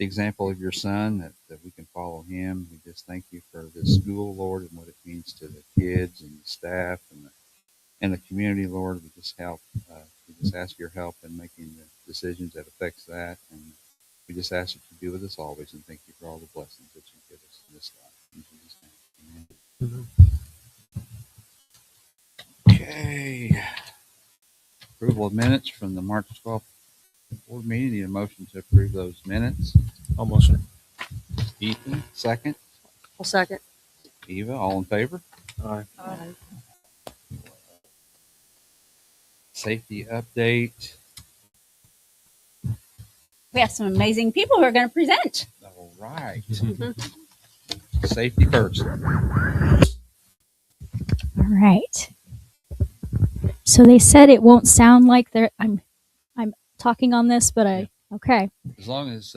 the example of your son, that we can follow him. We just thank you for this school, Lord, and what it means to the kids and the staff and the community, Lord. We just we just ask your help in making the decisions that affects that. And we just ask that you be with us always, and thank you for all the blessings that you give us in this life. In Jesus' name, amen. Okay. Approval of minutes from the March 12th board meeting. Need a motion to approve those minutes. I'll motion. Ethan, second. I'll second. Eva, all in favor? Aye. Safety update. We have some amazing people who are going to present. All right. Safety first. All right. So they said it won't sound like I'm talking on this, but okay. As long as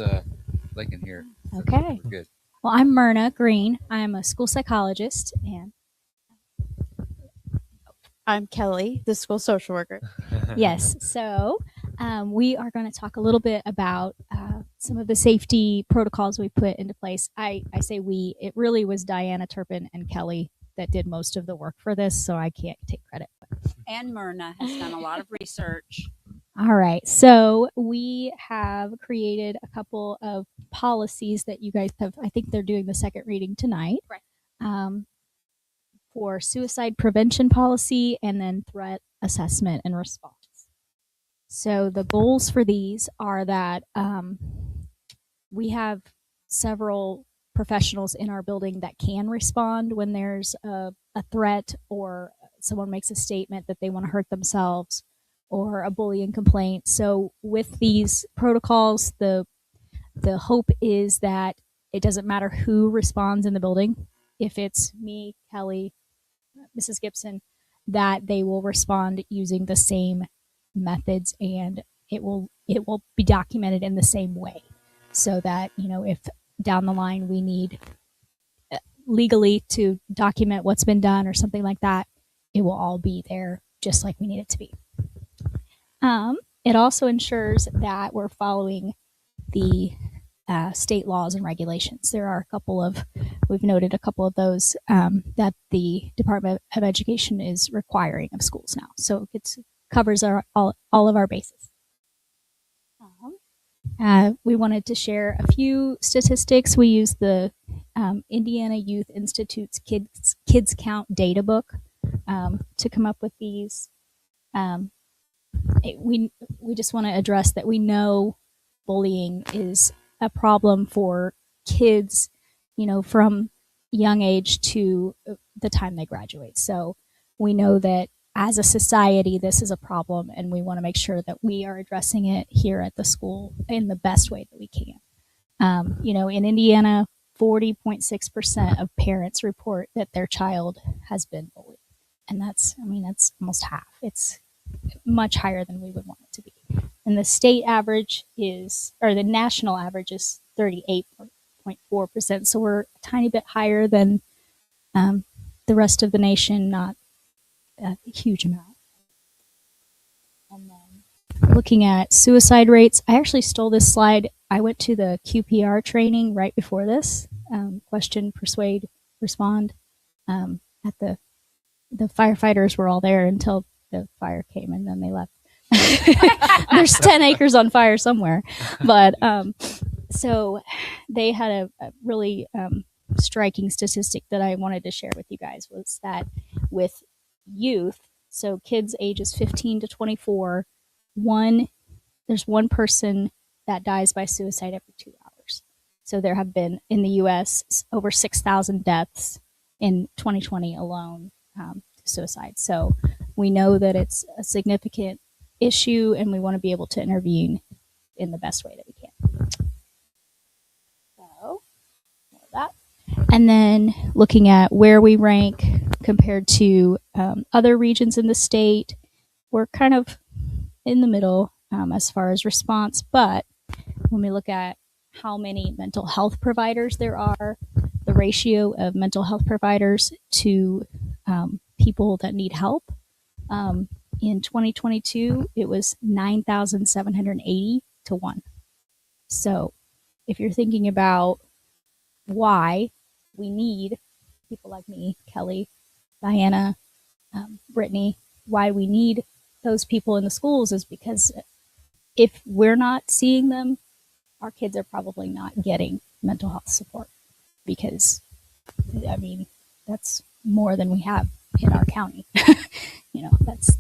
they can hear it. Okay. We're good. Well, I'm Myrna Green. I'm a school psychologist, and I'm Kelly, the school social worker. yes, so we are going to talk a little bit about some of the safety protocols we put into place. I say we. It really was Diana Turpin and Kelly that did most of the work for this, so I can't take credit. And Myrna has done a lot of research. All right, so we have created a couple of policies that you guys have. I think they're doing the second reading tonight. Right. For suicide prevention policy and then threat assessment and response. So the goals for these are that we have several professionals in our building that can respond when there's a threat or someone makes a statement that they want to hurt themselves or a bullying complaint. So with these protocols, the hope is that it doesn't matter who responds in the building. If it's me, Kelly, Mrs. Gibson, that they will respond using the same methods, and it will be documented in the same way, so that if down the line we need legally to document what's been done or something like that, it will all be there just like we need it to be. It also ensures that we're following the state laws and regulations. There are we've noted a couple of those that the Department of Education is requiring of schools now. So it covers all of our bases. We wanted to share a few statistics. We use the Indiana Youth Institute's Kids Count data book to come up with these. We just want to address that we know bullying is a problem for kids, from young age to the time they graduate. So we know that as a society, this is a problem, and we want to make sure that we are addressing it here at the school in the best way that we can. In Indiana, 40.6% of parents report that their child has been bullied. And that's almost half. It's much higher than we would want it to be. And the state average the national average is 38.4%. So we're a tiny bit higher than the rest of the nation, not a huge amount. And then looking at suicide rates, I actually stole this slide. I went to the QPR training right before this. Question, persuade, respond. At the firefighters were all there until the fire came, and then they left. There's 10 acres on fire somewhere. But so they had a really striking statistic that I wanted to share with you guys, was that with youth, so kids ages 15 to 24, there's one person that dies by suicide every 2 hours. So there have been, in the U.S., over 6,000 deaths in 2020 alone to suicide. So we know that it's a significant issue, and we want to be able to intervene in the best way that we can. So, more of that. And then looking at where we rank compared to other regions in the state, we're kind of in the middle as far as response. But when we look at how many mental health providers there are, the ratio of mental health providers to people that need help, in 2022, it was 9,780 to 1. So if you're thinking about why we need people like me, Kelly, Diana, Brittany, why we need those people in the schools is because if we're not seeing them, our kids are probably not getting mental health support because, I mean, that's more than we have in our county. That's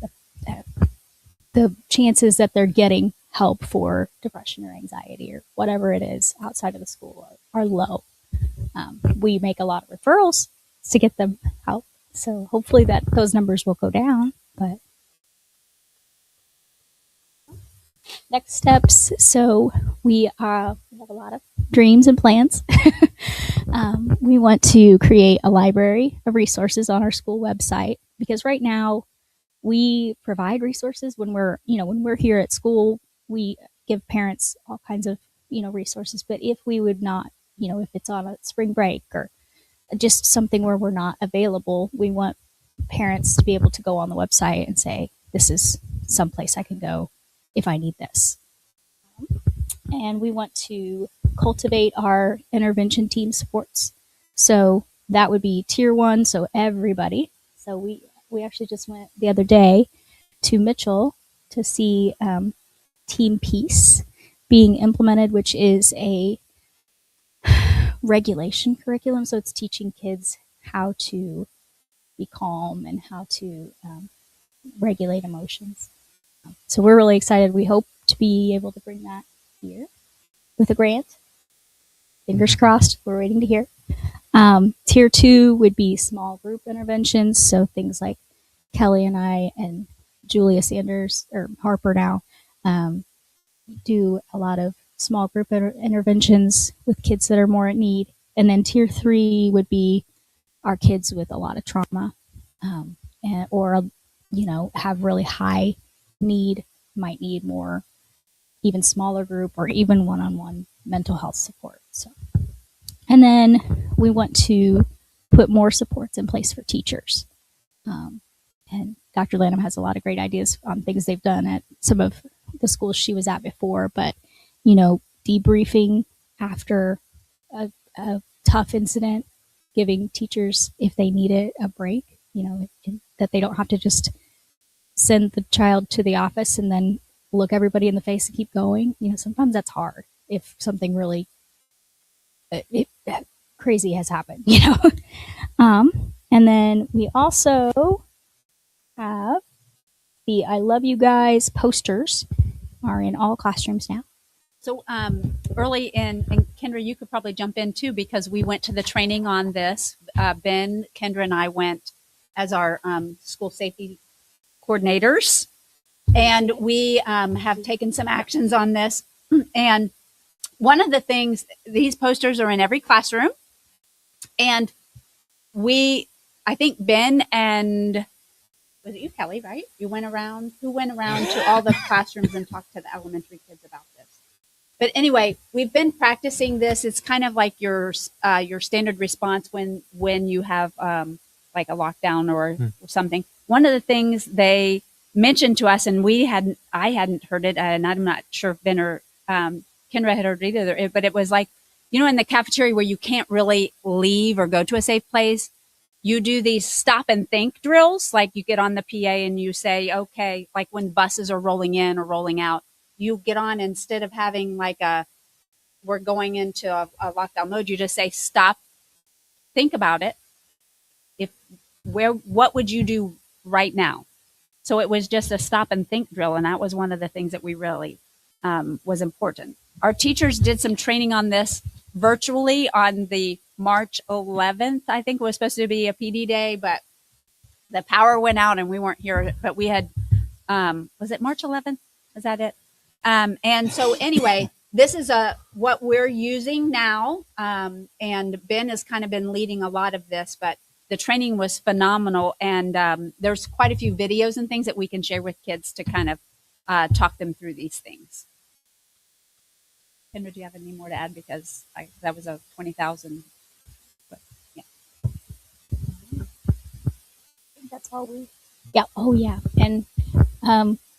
the chances that they're getting help for depression or anxiety or whatever it is outside of the school are low. We make a lot of referrals to get them help. So hopefully that those numbers will go down, but next steps. So we have a lot of dreams and plans. We want to create a library of resources on our school website because right now we provide resources when we're here at school. We give parents all kinds of resources, but if we would not, if it's on a spring break or just something where we're not available, we want parents to be able to go on the website and say, this is someplace I can go if I need this. And we want to cultivate our intervention team supports. So that would be tier 1, so everybody. So we actually just went the other day to Mitchell to see Team Peace being implemented, which is a regulation curriculum. So it's teaching kids how to be calm and how to regulate emotions. So we're really excited. We hope to be able to bring that here with a grant. Fingers crossed. We're waiting to hear. Tier 2 would be small group interventions. So things like Kelly and I and Julia Sanders, or Harper now, do a lot of small group interventions with kids that are more at need. And then tier 3 would be our kids with a lot of trauma or have really high need, might need more, even smaller group or even one-on-one mental health support. So, and then we want to put more supports in place for teachers. And Dr. Lanham has a lot of great ideas on things they've done at some of the schools she was at before, but debriefing after a tough incident, giving teachers, if they need it, a break, that they don't have to just send the child to the office and then look everybody in the face and keep going. Sometimes that's hard if something really crazy has happened, And then we also have the I Love You Guys posters are in all classrooms now. So early and Kendra, you could probably jump in too because we went to the training on this. Ben, Kendra, and I went as our school safety coordinators, and we have taken some actions on this. And one of the things, these posters are in every classroom, and I think Ben and was it you, Kelly, right? Who went around to all the classrooms and talked to the elementary kids about this. But anyway, we've been practicing this. It's kind of like your standard response when you have like a lockdown or something. One of the things they mentioned to us, and I hadn't heard it, and I'm not sure if Ben or Kendra had heard it either, but it was like, in the cafeteria where you can't really leave or go to a safe place, you do these stop and think drills. Like you get on the PA and you say, okay, like when buses are rolling in or rolling out, you get on, instead of having like we're going into a lockdown mode, you just say, stop, think about it. What would you do right now? So it was just a stop and think drill. And that was one of the things that we really was important. Our teachers did some training on this virtually on the March 11th. I think it was supposed to be a PD day, but the power went out and we weren't here, but we had, was it March 11th? Is that it? And so anyway, this is what we're using now. And Ben has kind of been leading a lot of this, but the training was phenomenal. And there's quite a few videos and things that we can share with kids to kind of talk them through these things. Kendra, do you have any more to add? Because that was a 20,000. But yeah. I think that's all yeah. Oh yeah. And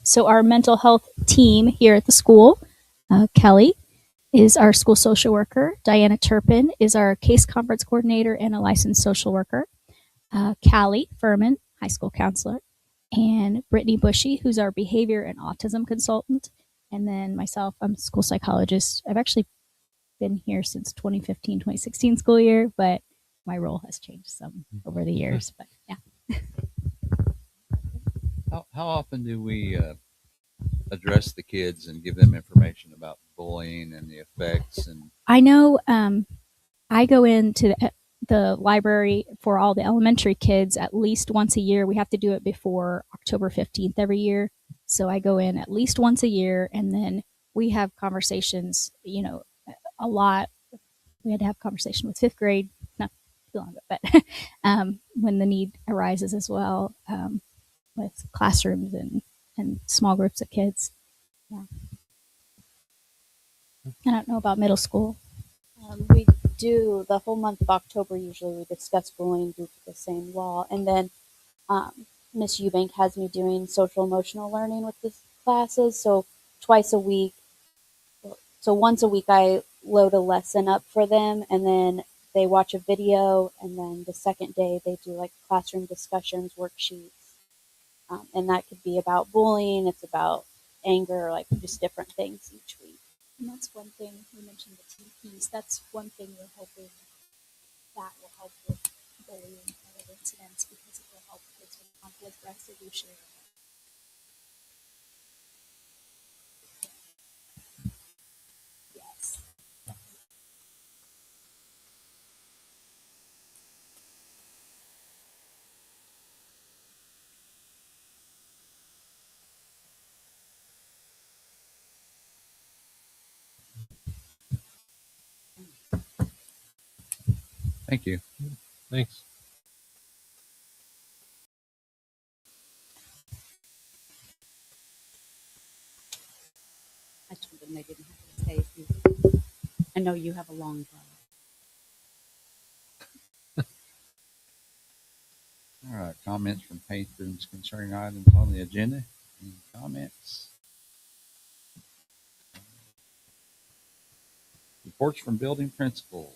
so our mental health team here at the school, Kelly is our school social worker. Diana Turpin is our case conference coordinator and a licensed social worker. Callie Furman, high school counselor, and Brittany Bushy, who's our behavior and autism consultant. And then myself, I'm a school psychologist. I've actually been here since 2015, 2016 school year, but my role has changed some over the years. But yeah. How often do we address the kids and give them information about bullying and the effects? And I know I go into the library for all the elementary kids at least once a year. We have to do it before October 15th every year. So I go in at least once a year, and then we have conversations, a lot. We had to have conversation with fifth grade, not too long ago, but when the need arises as well, with classrooms and small groups of kids. Yeah. I don't know about middle school. We do the whole month of October. Usually, we discuss bullying due to the same law, and then Miss Eubank has me doing social emotional learning with the classes. So twice a week. So once a week, I load a lesson up for them, and then they watch a video, and then the second day they do like classroom discussions, worksheets, and that could be about bullying. It's about anger, like just different things each week. And that's one thing you mentioned, the TPs. That's one thing we're hoping that will help with bullying kind of incidents, because it will help kids with conflict resolution. Yes. thank you. Thanks. I told them they didn't have to stay. If you, I know you have a long drive. All right, comments from patrons concerning items on the agenda. Any comments? Reports from building principals.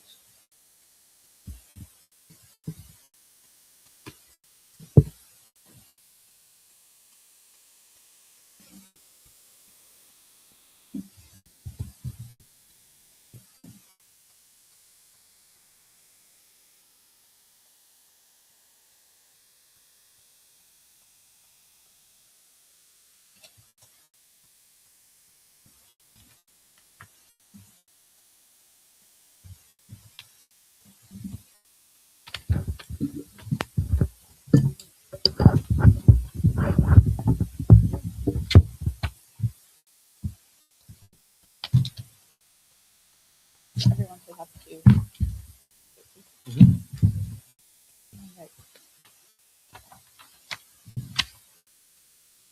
Everyone should have to.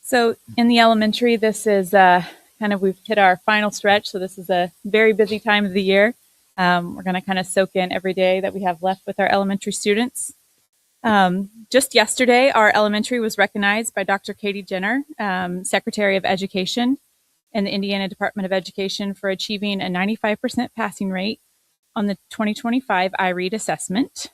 So in the elementary, this is we've hit our final stretch. So this is a very busy time of the year. We're going to kind of soak in every day that we have left with our elementary students. Just yesterday, our elementary was recognized by Dr. Katie Jenner, Secretary of Education in the Indiana Department of Education, for achieving a 95% passing rate on the 2025 iRead assessment.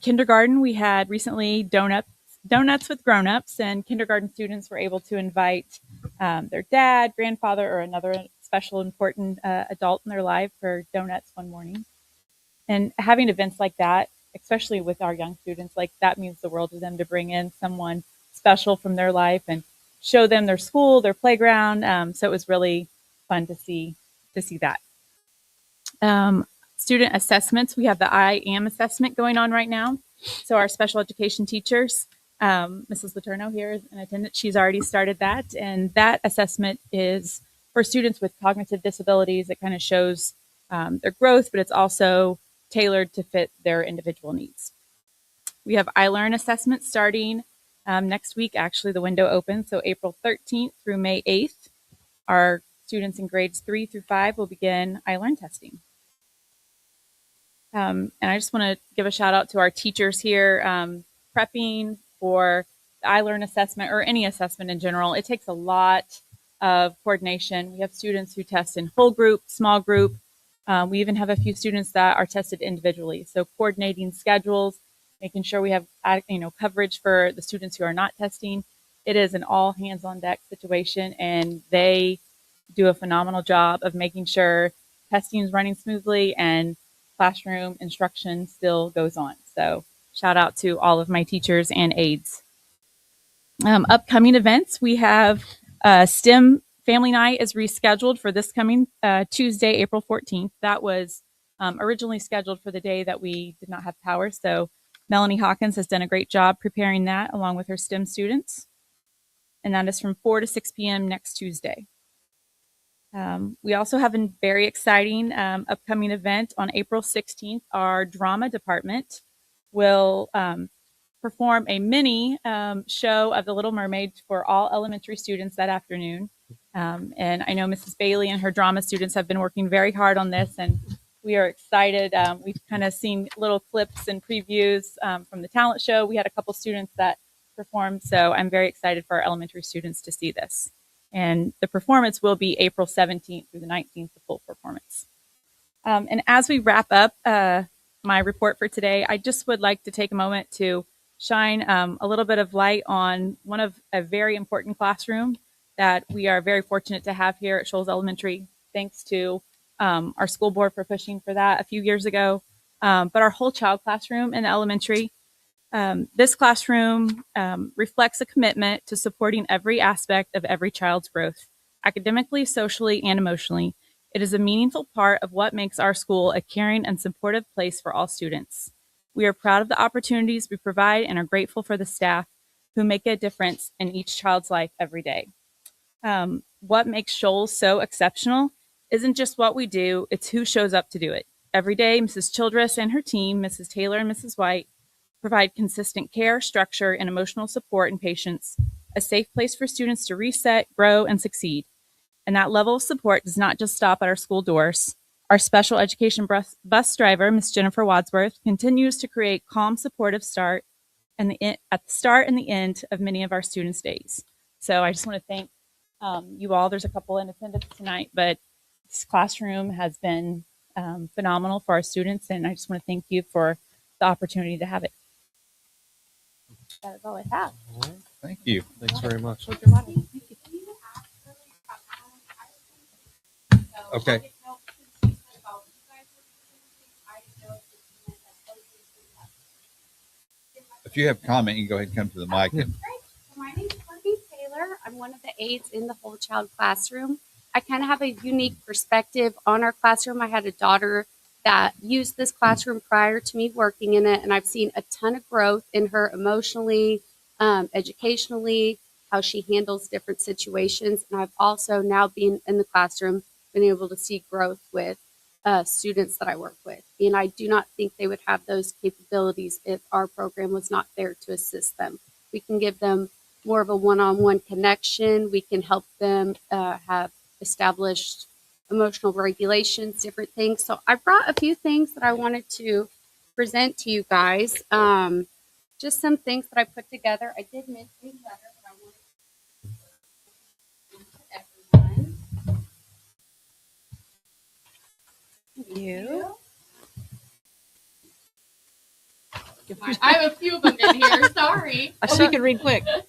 Kindergarten, we had recently donuts with grown-ups, and kindergarten students were able to invite their dad, grandfather, or another special important adult in their life for donuts one morning. And having events like that, especially with our young students, like that means the world to them, to bring in someone special from their life and show them their school, their playground. So it was really fun to see that. Student assessments, we have the I Am assessment going on right now. So our special education teachers, Mrs. Letourneau here is in attendance. She's already started that. And that assessment is for students with cognitive disabilities. It kind of shows their growth, but it's also tailored to fit their individual needs. We have iLearn assessment starting next week. Actually, the window opens, so April 13th through May 8th. Our students in grades 3 through 5 will begin iLearn testing. And I just want to give a shout out to our teachers here prepping for the iLearn assessment, or any assessment in general. It takes a lot of coordination. We have students who test in whole group, small group. We even have a few students that are tested individually. So coordinating schedules, making sure we have coverage for the students who are not testing. It is an all hands on deck situation, and they do a phenomenal job of making sure testing is running smoothly and classroom instruction still goes on. So shout out to all of my teachers and aides. Upcoming events, we have STEM Family Night is rescheduled for this coming Tuesday, April 14th. That was originally scheduled for the day that we did not have power. So Melanie Hawkins has done a great job preparing that along with her STEM students. And that is from 4 to 6 p.m. next Tuesday. We also have a very exciting upcoming event on April 16th. Our drama department will perform a mini show of The Little Mermaid for all elementary students that afternoon. And I know Mrs. Bailey and her drama students have been working very hard on this, and we are excited. We've kind of seen little clips and previews from the talent show. We had a couple students that performed, so I'm very excited for our elementary students to see this. And the performance will be April 17th through the 19th, the full performance. And as we wrap up my report for today, I just would like to take a moment to shine a little bit of light on a very important classroom that we are very fortunate to have here at Shoals Elementary. Thanks to our school board for pushing for that a few years ago. But our whole child classroom in the elementary, this classroom reflects a commitment to supporting every aspect of every child's growth, academically, socially, and emotionally. It is a meaningful part of what makes our school a caring and supportive place for all students. We are proud of the opportunities we provide and are grateful for the staff who make a difference in each child's life every day. What makes Shoals so exceptional isn't just what we do, it's who shows up to do it. Every day, Mrs. Childress and her team, Mrs. Taylor and Mrs. White, provide consistent care, structure, and emotional support and patience, a safe place for students to reset, grow, and succeed. And that level of support does not just stop at our school doors. Our special education bus driver, Miss Jennifer Wadsworth, continues to create calm, supportive start at the start and the end of many of our students' days. So I just want to thank you all. There's a couple in attendance tonight, but this classroom has been phenomenal for our students, and I just want to thank you for the opportunity to have it. That is all I have. All right. Thank you. Thanks very much. Okay. If you have comment, you can go ahead and come to the mic. And My name is Courtney Taylor. I'm one of the aides in the whole child classroom. I kind of have a unique perspective on our classroom. I had a daughter that used this classroom prior to me working in it, and I've seen a ton of growth in her emotionally, educationally, how she handles different situations. And I've also now been in the classroom, been able to see growth with students that I work with. And I do not think they would have those capabilities if our program was not there to assist them. We can give them more of a one-on-one connection. We can help them have established emotional regulations, different things. So I brought a few things that I wanted to present to you guys. Just some things that I put together. I did make a letter that I wanted to everyone. You. I have a few of them in here. Sorry. She can read quick. No,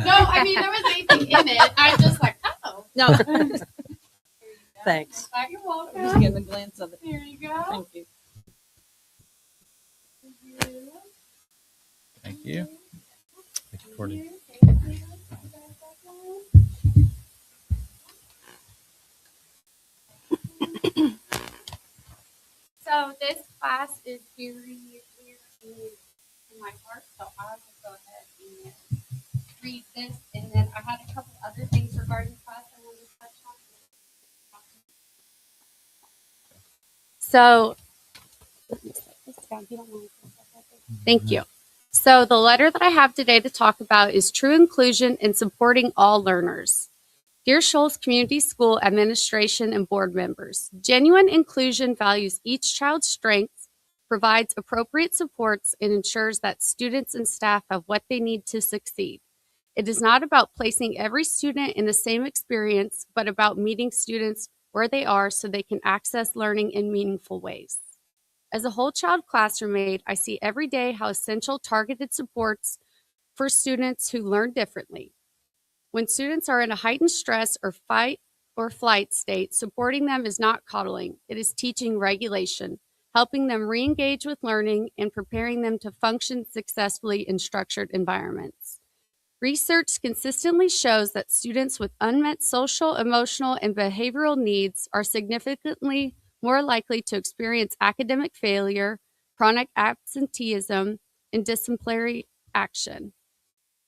I mean, there wasn't anything in it. I'm just like, oh. No. Thanks. You're welcome. Just getting a glance of it. Here you go. Thank you. thank you. Thank you, Courtney. So this class is very near to my heart, so I will go ahead and read this, and then I had a couple other things regarding the class I wanted to touch on. So, thank you. So the letter that I have today to talk about is true inclusion and supporting all learners. Dear Shoals Community School Administration and Board members, genuine inclusion values each child's strengths, provides appropriate supports, and ensures that students and staff have what they need to succeed. It is not about placing every student in the same experience, but about meeting students where they are so they can access learning in meaningful ways. As a whole child classroom aide, I see every day how essential targeted supports for students who learn differently. When students are in a heightened stress or fight or flight state, supporting them is not coddling. It is teaching regulation, helping them re-engage with learning and preparing them to function successfully in structured environments. Research consistently shows that students with unmet social, emotional, and behavioral needs are significantly more likely to experience academic failure, chronic absenteeism, and disciplinary action.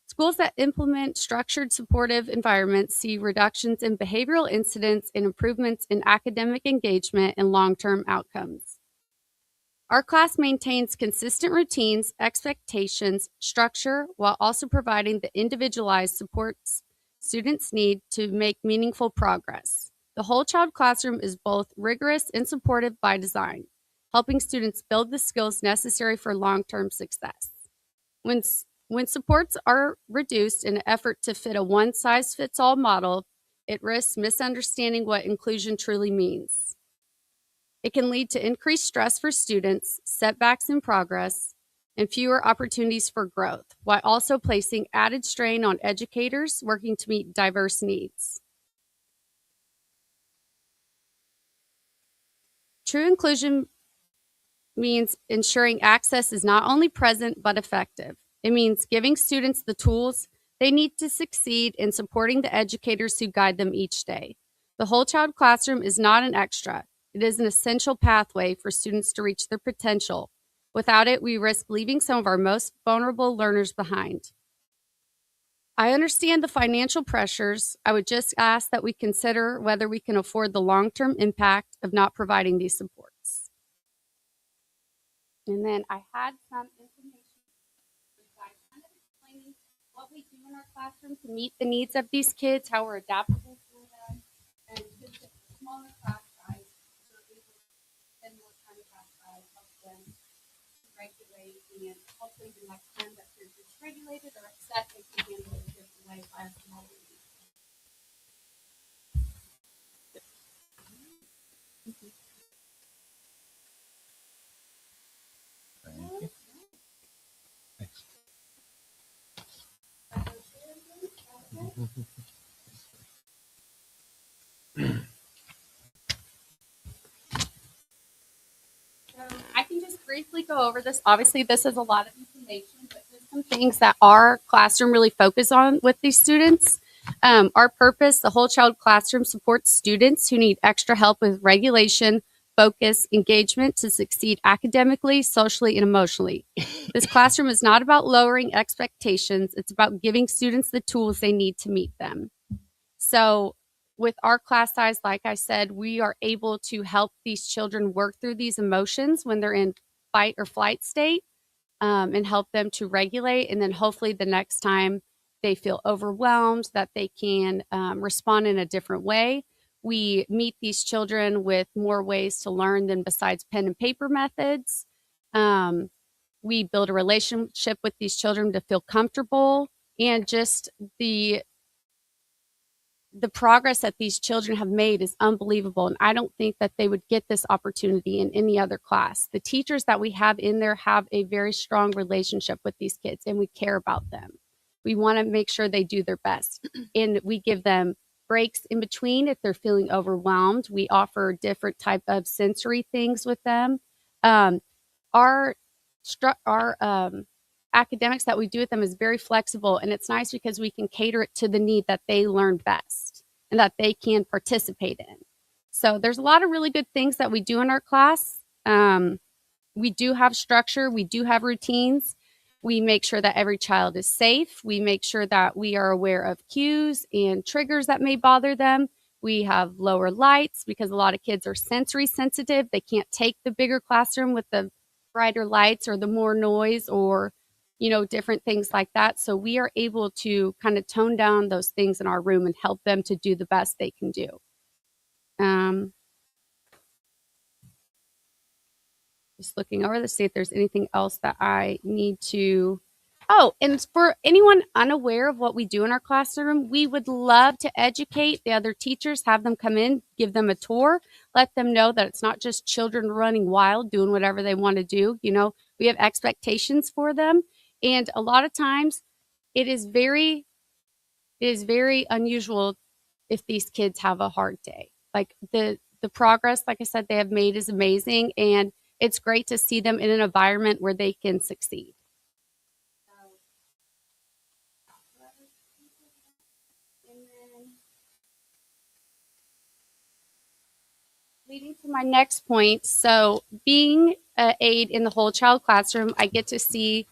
Schools that implement structured supportive environments see reductions in behavioral incidents and improvements in academic engagement and long-term outcomes. Our class maintains consistent routines, expectations, structure, while also providing the individualized supports students need to make meaningful progress. The whole child classroom is both rigorous and supportive by design, helping students build the skills necessary for long-term success. When supports are reduced in an effort to fit a one-size-fits-all model, it risks misunderstanding what inclusion truly means. It can lead to increased stress for students, setbacks in progress, and fewer opportunities for growth, while also placing added strain on educators working to meet diverse needs. True inclusion means ensuring access is not only present but effective. It means giving students the tools they need to succeed and supporting the educators who guide them each day. The whole child classroom is not an extra. It is an essential pathway for students to reach their potential. Without it, we risk leaving some of our most vulnerable learners behind. I understand the financial pressures. I would just ask that we consider whether we can afford the long-term impact of not providing these supports. And then I had some information kind of explaining what we do in our classroom to meet the needs of these kids, how we're adaptable for them, and just a smaller class size, we're able to spend more time with class size, help them regulate, and hopefully the next time that they're dysregulated or upset, they can handle it a different way by a smaller group. Thank you. Thanks. So I can just briefly go over this. Obviously, this is a lot of information, but just some things that our classroom really focuses on with these students. Our purpose, the whole child classroom supports students who need extra help with regulation, focus, engagement to succeed academically, socially, and emotionally. This classroom is not about lowering expectations. It's about giving students the tools they need to meet them. So with our class size, like I said, we are able to help these children work through these emotions when they're in fight or flight state, and help them to regulate. And then hopefully the next time they feel overwhelmed, that they can respond in a different way. We meet these children with more ways to learn than besides pen and paper methods. We build a relationship with these children to feel comfortable, and just the progress that these children have made is unbelievable. And I don't think that they would get this opportunity in any other class. The teachers that we have in there have a very strong relationship with these kids, and we care about them. We want to make sure they do their best. And we give them breaks in between if they're feeling overwhelmed. We offer different type of sensory things with them. Our academics that we do with them is very flexible, and it's nice because we can cater it to the need that they learn best and that they can participate in. So there's a lot of really good things that we do in our class. We do have structure. We do have routines. We make sure that every child is safe. We make sure that we are aware of cues and triggers that may bother them. We have lower lights because a lot of kids are sensory sensitive. They can't take the bigger classroom with the brighter lights or the more noise or different things like that. So we are able to kind of tone down those things in our room and help them to do the best they can do. Just looking over to see if there's anything else that I need to Oh, and for anyone unaware of what we do in our classroom, we would love to educate the other teachers, have them come in, give them a tour, let them know that it's not just children running wild, doing whatever they want to do. You know, we have expectations for them. And a lot of times it is very unusual if these kids have a hard day. Like the progress, like I said, they have made is amazing. And it's great to see them in an environment where they can succeed. And then leading to my next point. So being an aide in the whole child classroom, I get to see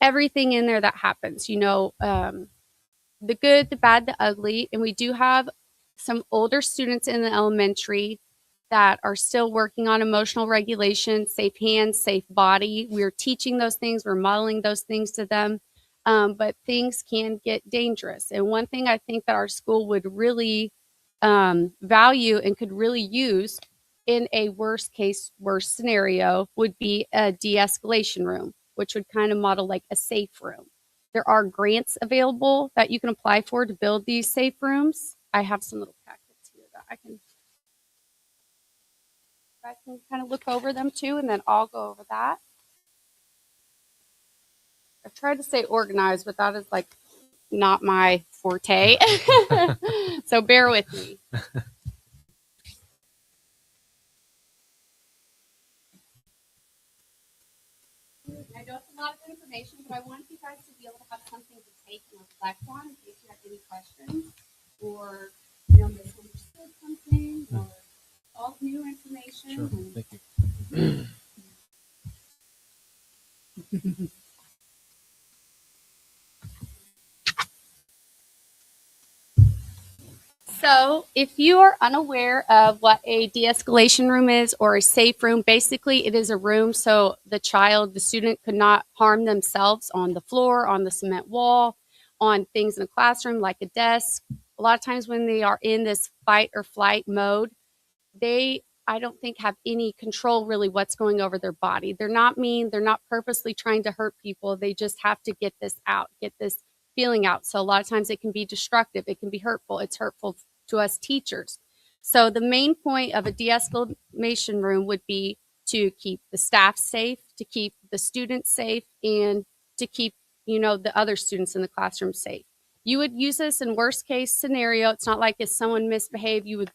everything in there that happens, you know, the good, the bad, the ugly. And we do have some older students in the elementary that are still working on emotional regulation, safe hands, safe body. We're teaching those things, we're modeling those things to them. But things can get dangerous. And one thing I think that our school would really value and could really use in a worst scenario would be a de-escalation room, which would kind of model like a safe room. There are grants available that you can apply for to build these safe rooms. I have some little packets here that I can kind of look over them too, and then I'll go over that. I've tried to stay organized, but that is like not my forte. So bear with me. I know it's a lot of information, but I want you guys to be able to have something to take and reflect on in case you have any questions or, you know, misunderstood something or all new information. Sure. And Thank you. so, if you are unaware of what a de-escalation room is or a safe room, basically it is a room so the student could not harm themselves on the floor, on the cement wall, on things in a classroom like a desk. A lot of times when they are in this fight or flight mode, I don't think have any control really what's going over their body. They're not mean, they're not purposely trying to hurt people. They just have to get this out, get this feeling out. So a lot of times it can be destructive, it can be hurtful. It's hurtful to us teachers. So the main point of a de-escalation room would be to keep the staff safe, to keep the students safe, and to keep, you know, the other students in the classroom safe. You would use this in worst case scenario. It's not like if someone misbehaved, you would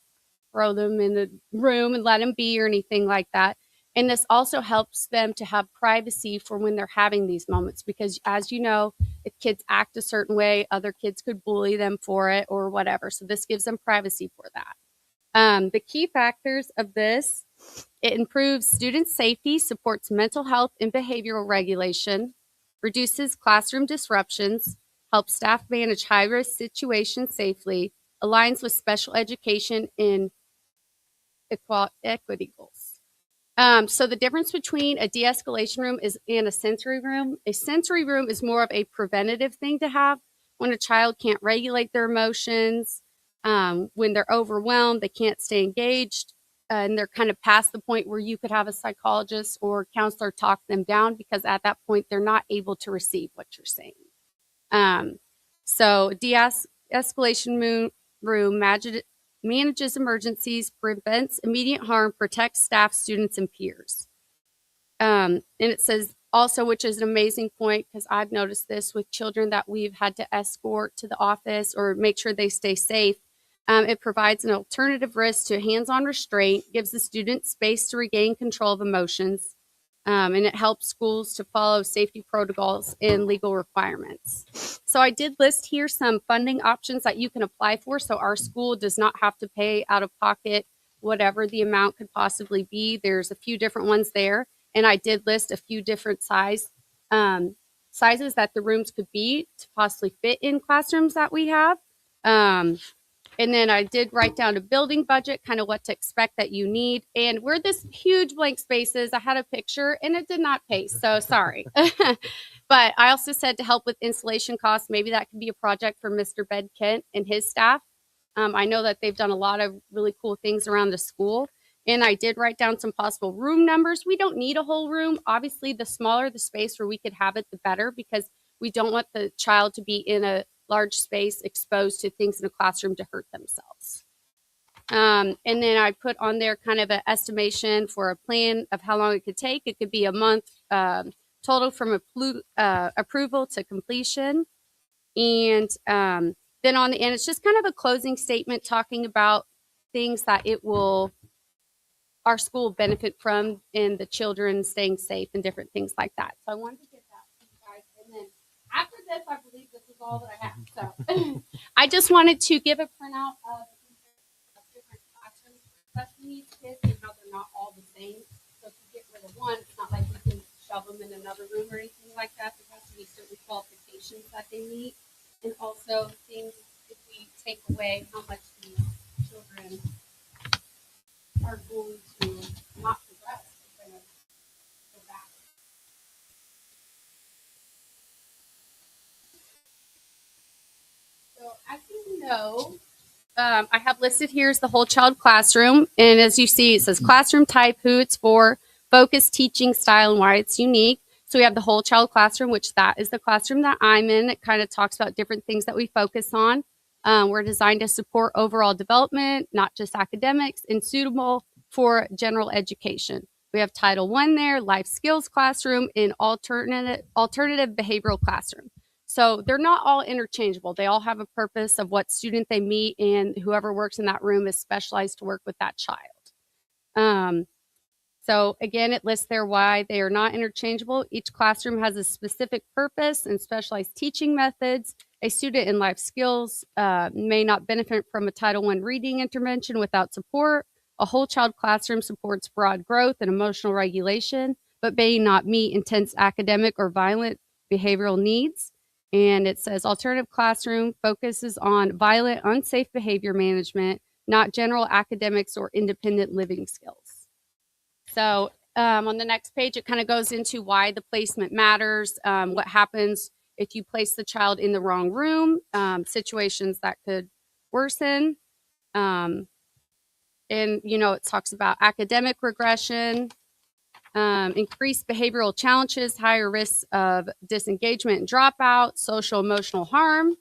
throw them in the room and let them be or anything like that. And this also helps them to have privacy for when they're having these moments, because as you know, if kids act a certain way, other kids could bully them for it or whatever. So this gives them privacy for that. The key factors of this, it improves student safety, supports mental health and behavioral regulation, reduces classroom disruptions, helps staff manage high-risk situations safely, aligns with special education and equity goals. So the difference between a de-escalation room and a sensory room is more of a preventative thing to have when a child can't regulate their emotions, when they're overwhelmed, they can't stay engaged, and they're kind of past the point where you could have a psychologist or counselor talk them down, because at that point they're not able to receive what you're saying. So de-escalation room manages emergencies, prevents immediate harm, protects staff, students, and peers. And it says also, which is an amazing point, because I've noticed this with children that we've had to escort to the office or make sure they stay safe. It provides an alternative risk to hands-on restraint, gives the student space to regain control of emotions, and it helps schools to follow safety protocols and legal requirements. So I did list here some funding options that you can apply for, so our school does not have to pay out of pocket whatever the amount could possibly be. There's a few different ones there, and I did list a few different sizes that the rooms could be to possibly fit in classrooms that we have. And then I did write down a building budget, kind of what to expect that you need. And where this huge blank spaces, I had a picture and it did not paste, so sorry. But I also said to help with installation costs, maybe that could be a project for Mr. Ben Kent and his staff. I know that they've done a lot of really cool things around the school. And I did write down some possible room numbers. We don't need a whole room. Obviously, the smaller the space where we could have it, the better, because We don't want the child to be in a large space exposed to things in a classroom to hurt themselves. And then I put on there kind of an estimation for a plan of how long it could take. It could be a month total from approval to completion. And then on the end, it's just kind of a closing statement talking about things that our school will benefit from and the children staying safe and different things like that. So I wanted to get that to you guys. And then after this, I believe this is all that I have. So I just wanted to give a printout of different classrooms for special needs kids and how they're not all the same. So if you get rid of one, it's not like you can shove them in another room or anything like that. There has to be certain qualifications that they meet. And also things, if we take away how much these children are going to not progress, they're going to go back. So as you know, I have listed here is the whole child classroom. And as you see, it says classroom type, who it's for, focus, teaching style, and why it's unique. So we have the whole child classroom, which that is the classroom that I'm in. It kind of talks about different things that we focus on. We're designed to support overall development, not just academics, and suitable for general education. We have Title I there, life skills classroom, and alternative behavioral classroom. So they're not all interchangeable. They all have a purpose of what student they meet, and whoever works in that room is specialized to work with that child. So again, it lists there why they are not interchangeable. Each classroom has a specific purpose and specialized teaching methods. A student in life skills may not benefit from a Title I reading intervention without support. A whole child classroom supports broad growth and emotional regulation, but may not meet intense academic or violent behavioral needs. And it says alternative classroom focuses on violent, unsafe behavior management, not general academics or independent living skills. So on the next page, it kind of goes into why the placement matters, what happens if you place the child in the wrong room, situations that could worsen. And, it talks about academic regression, increased behavioral challenges, higher risks of disengagement and dropout, social emotional harm.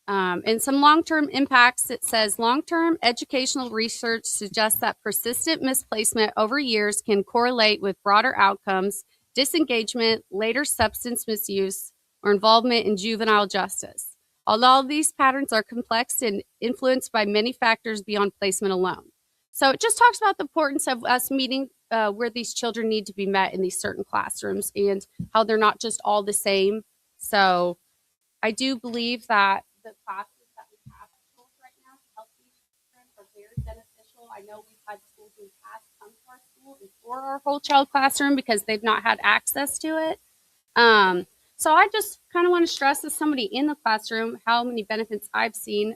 And some long-term impacts, it says long-term educational research suggests that persistent misplacement over years can correlate with broader outcomes, disengagement, later substance misuse, or involvement in juvenile justice. Although these patterns are complex and influenced by many factors beyond placement alone. So it just talks about the importance of us meeting where these children need to be met in these certain classrooms and how they're not just all the same. So I do believe that the classes that we have at schools right now to help these children are very beneficial. I know we've had schools in the past come to our school before our whole child classroom because they've not had access to it. So I just kind of want to stress as somebody in the classroom how many benefits I've seen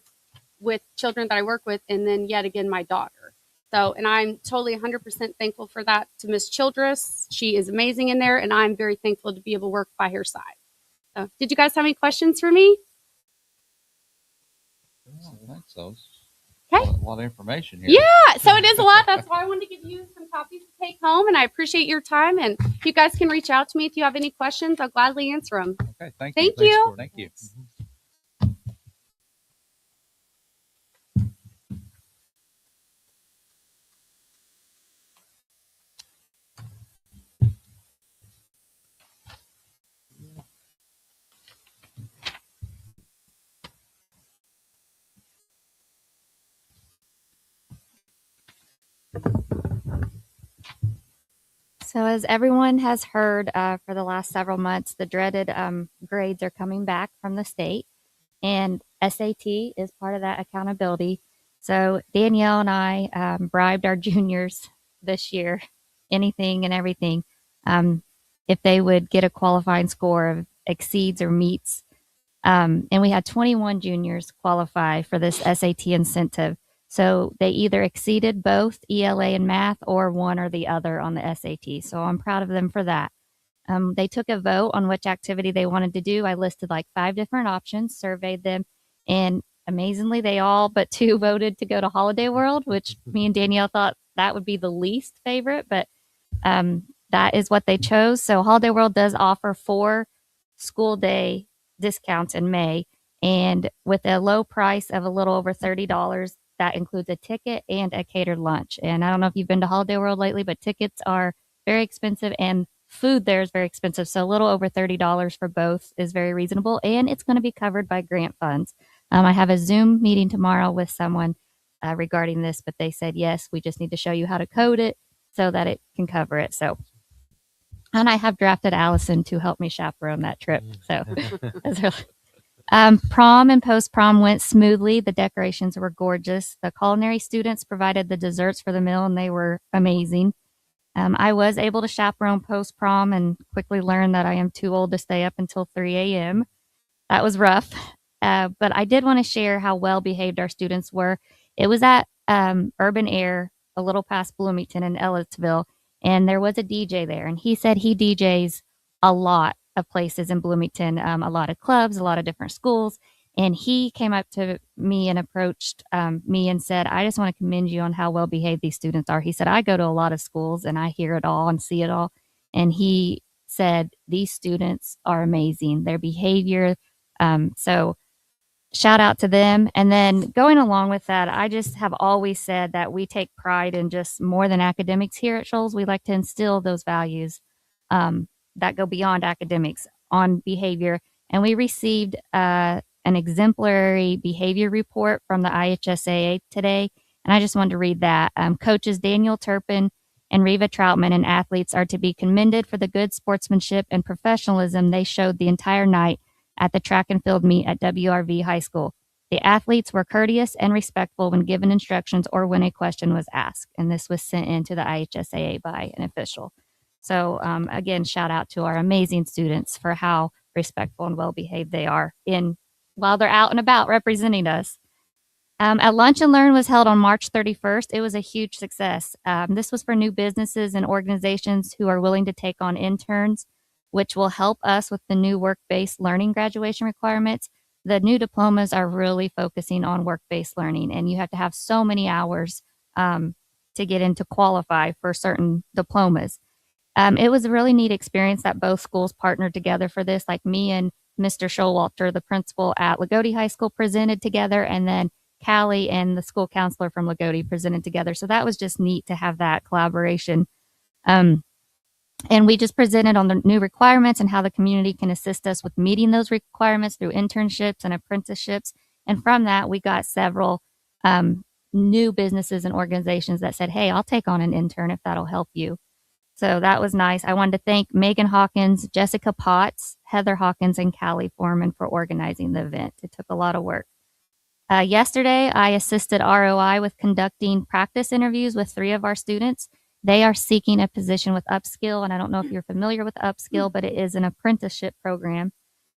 with children that I work with, and then yet again my daughter. So, and I'm totally 100% thankful for that to Miss Childress. She is amazing in there, and I'm very thankful to be able to work by her side. So, did you guys have any questions for me? I don't think so. Okay. A lot of information here. Yeah, so it is a lot. That's why I wanted to give you some copies to take home, and I appreciate your time. And you guys can reach out to me if you have any questions. I'll gladly answer them. Okay, thank Thank you. you. Thank you. So as everyone has heard for the last several months, the dreaded grades are coming back from the state, and SAT is part of that accountability. So Danielle and I bribed our juniors this year, anything and everything, if they would get a qualifying score of exceeds or meets. And we had 21 juniors qualify for this SAT incentive. So they either exceeded both ELA and math or one or the other on the SAT. So I'm proud of them for that. They took a vote on which activity they wanted to do. I listed like 5 different options, surveyed them, and amazingly, they all but 2 voted to go to Holiday World, which me and Danielle thought that would be the least favorite, but that is what they chose. So Holiday World does offer 4 school day discounts in May. And with a low price of a little over $30, that includes a ticket and a catered lunch. And I don't know if you've been to Holiday World lately, but tickets are very expensive and food there is very expensive. So a little over $30 for both is very reasonable. And it's going to be covered by grant funds. I have a Zoom meeting tomorrow with someone regarding this, but they said, yes, we just need to show you how to code it so that it can cover it. So, and I have drafted Allison to help me chaperone that trip. So, that's really, prom and post prom went smoothly. The decorations were gorgeous. The culinary students provided the desserts for the meal, and they were amazing. I was able to chaperone post prom and quickly learned that I am too old to stay up until 3 a.m. That was rough. But I did want to share how well behaved our students were. It was at Urban Air, a little past Bloomington in Ellisville, and there was a DJ there. And he said he DJs a lot of places in Bloomington, a lot of clubs, a lot of different schools. And he came up to me and approached me and said, I just want to commend you on how well behaved these students are. He said, I go to a lot of schools and I hear it all and see it all. And he said, these students are amazing. Their behavior. So shout out to them. And then going along with that, I just have always said that we take pride in just more than academics here at Shoals. We like to instill those values that go beyond academics on behavior. And we received an exemplary behavior report from the IHSAA today. And I just wanted to read that. Coaches Daniel Turpin and Reva Troutman and athletes are to be commended for the good sportsmanship and professionalism they showed the entire night at the track and field meet at WRV High School. The athletes were courteous and respectful when given instructions or when a question was asked. And this was sent in to the IHSAA by an official. So again, shout out to our amazing students for how respectful and well-behaved they are while they're out and about representing us. A Lunch and Learn was held on March 31st. It was a huge success. This was for new businesses and organizations who are willing to take on interns, which will help us with the new work-based learning graduation requirements. The new diplomas are really focusing on work-based learning, and you have to have so many hours to get in to qualify for certain diplomas. It was a really neat experience that both schools partnered together for this, like me and Mr. Showalter, the principal at Lagodi High School, presented together, and then Callie and the school counselor from Lagodi presented together. So that was just neat to have that collaboration. And we just presented on the new requirements and how the community can assist us with meeting those requirements through internships and apprenticeships. And from that, we got several new businesses and organizations that said, hey, I'll take on an intern if that'll help you. So that was nice. I wanted to thank Megan Hawkins, Jessica Potts, Heather Hawkins, and Callie Foreman for organizing the event. It took a lot of work. Yesterday, I assisted ROI with conducting practice interviews with 3 of our students. They are seeking a position with Upskill, and I don't know if you're familiar with Upskill, but it is an apprenticeship program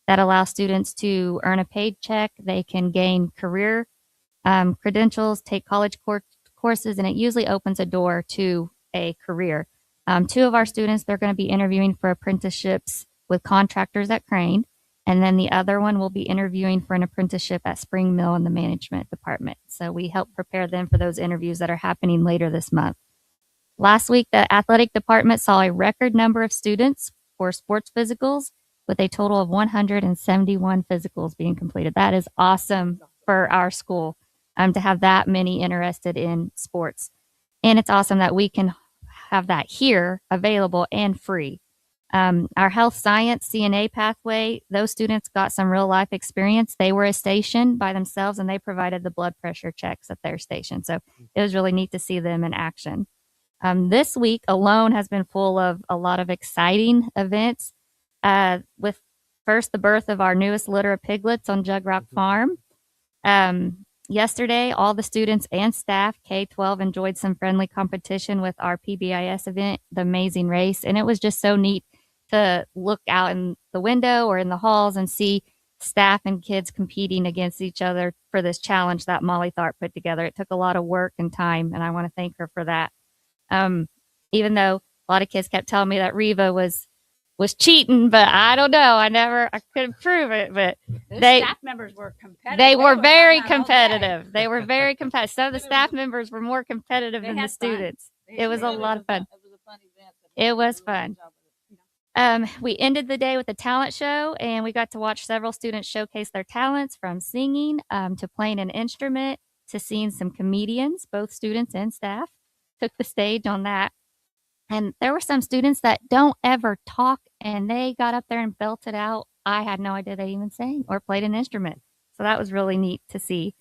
that allows students to earn a paid check. They can gain career credentials, take college courses, and it usually opens a door to a career. 2 of our students, they're going to be interviewing for apprenticeships with contractors at Crane, and then the other one will be interviewing for an apprenticeship at Spring Mill in the management department. So we help prepare them for those interviews that are happening later this month. Last week, the athletic department saw a record number of students for sports physicals with a total of 171 physicals being completed. That is awesome for our school to have that many interested in sports. And it's awesome that we can have that here available and free. Our health science CNA pathway, those students got some real life experience. They were a station by themselves and they provided the blood pressure checks at their station. So it was really neat to see them in action. This week alone has been full of a lot of exciting events, with first the birth of our newest litter of piglets on Jug Rock Farm. Yesterday, all the students and staff, K-12, enjoyed some friendly competition with our PBIS event, the Amazing Race. And it was just so neat to look out in the window or in the halls and see staff and kids competing against each other for this challenge that Molly Tharp put together. It took a lot of work and time, and I want to thank her for that. Even though a lot of kids kept telling me that Reva was cheating, but I don't know. I couldn't prove it, but Staff members were competitive. They were very competitive. They were very competitive. Some of the staff members were more competitive than the students. It was a lot of fun. It was a fun event. It was fun. We ended the day with a talent show, and we got to watch several students showcase their talents, from singing to playing an instrument to seeing some comedians. Both students and staff took the stage on that. And there were some students that don't ever talk, and they got up there and belted out. I had no idea they even sang or played an instrument. So that was really neat to see.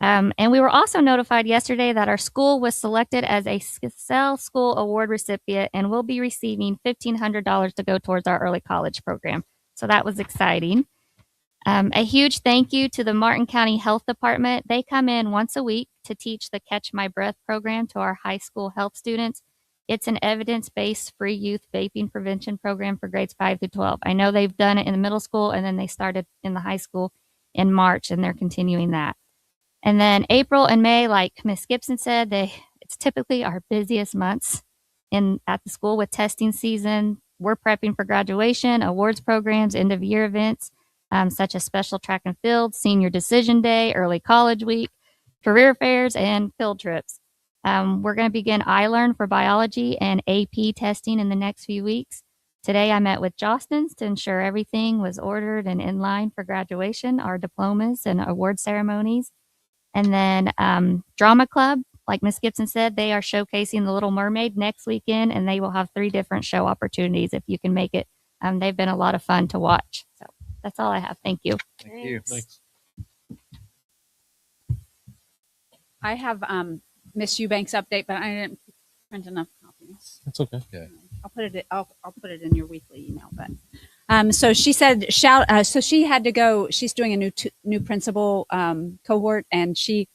And we were also notified yesterday that our school was selected as a SCSC School Award recipient and will be receiving $1,500 to go towards our early college program. So that was exciting. A huge thank you to the Martin County Health Department. They come in once a week to teach the Catch My Breath program to our high school health students. It's an evidence-based free youth vaping prevention program for grades 5 through 12. I know they've done it in the middle school, and then they started in the high school in March, and they're continuing that. And then April and May, like Miss Gibson said, it's typically our busiest months at the school with testing season. We're prepping for graduation, awards programs, end of year events, such as special track and field, senior decision day, early college week, career fairs, and field trips. We're going to begin iLearn for biology and AP testing in the next few weeks. Today I met with Jostens to ensure everything was ordered and in line for graduation, our diplomas and award ceremonies. And then Drama Club, like Miss Gibson said, they are showcasing The Little Mermaid next weekend, and they will have 3 different show opportunities if you can make it. They've been a lot of fun to watch. So that's all I have. Thank you. Thank you. Thanks. I have Miss Eubanks update, but I didn't print enough copies. That's okay. I'll put it in your weekly email. But so she said so she had to go. She's doing a new principal cohort, and she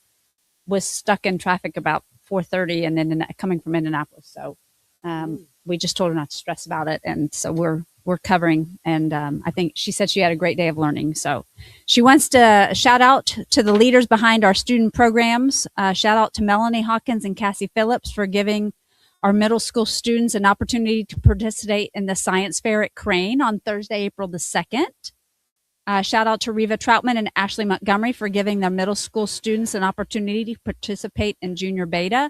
was stuck in traffic about 4:30 and then coming from Indianapolis. So we just told her not to stress about it, and so we're covering. And I think she said she had a great day of learning. So she wants to shout out to the leaders behind our student programs. Shout out to Melanie Hawkins and Cassie Phillips for giving our middle school students an opportunity to participate in the science fair at Crane on Thursday, April the 2nd. Shout out to Reva Troutman and Ashley Montgomery for giving their middle school students an opportunity to participate in Junior Beta.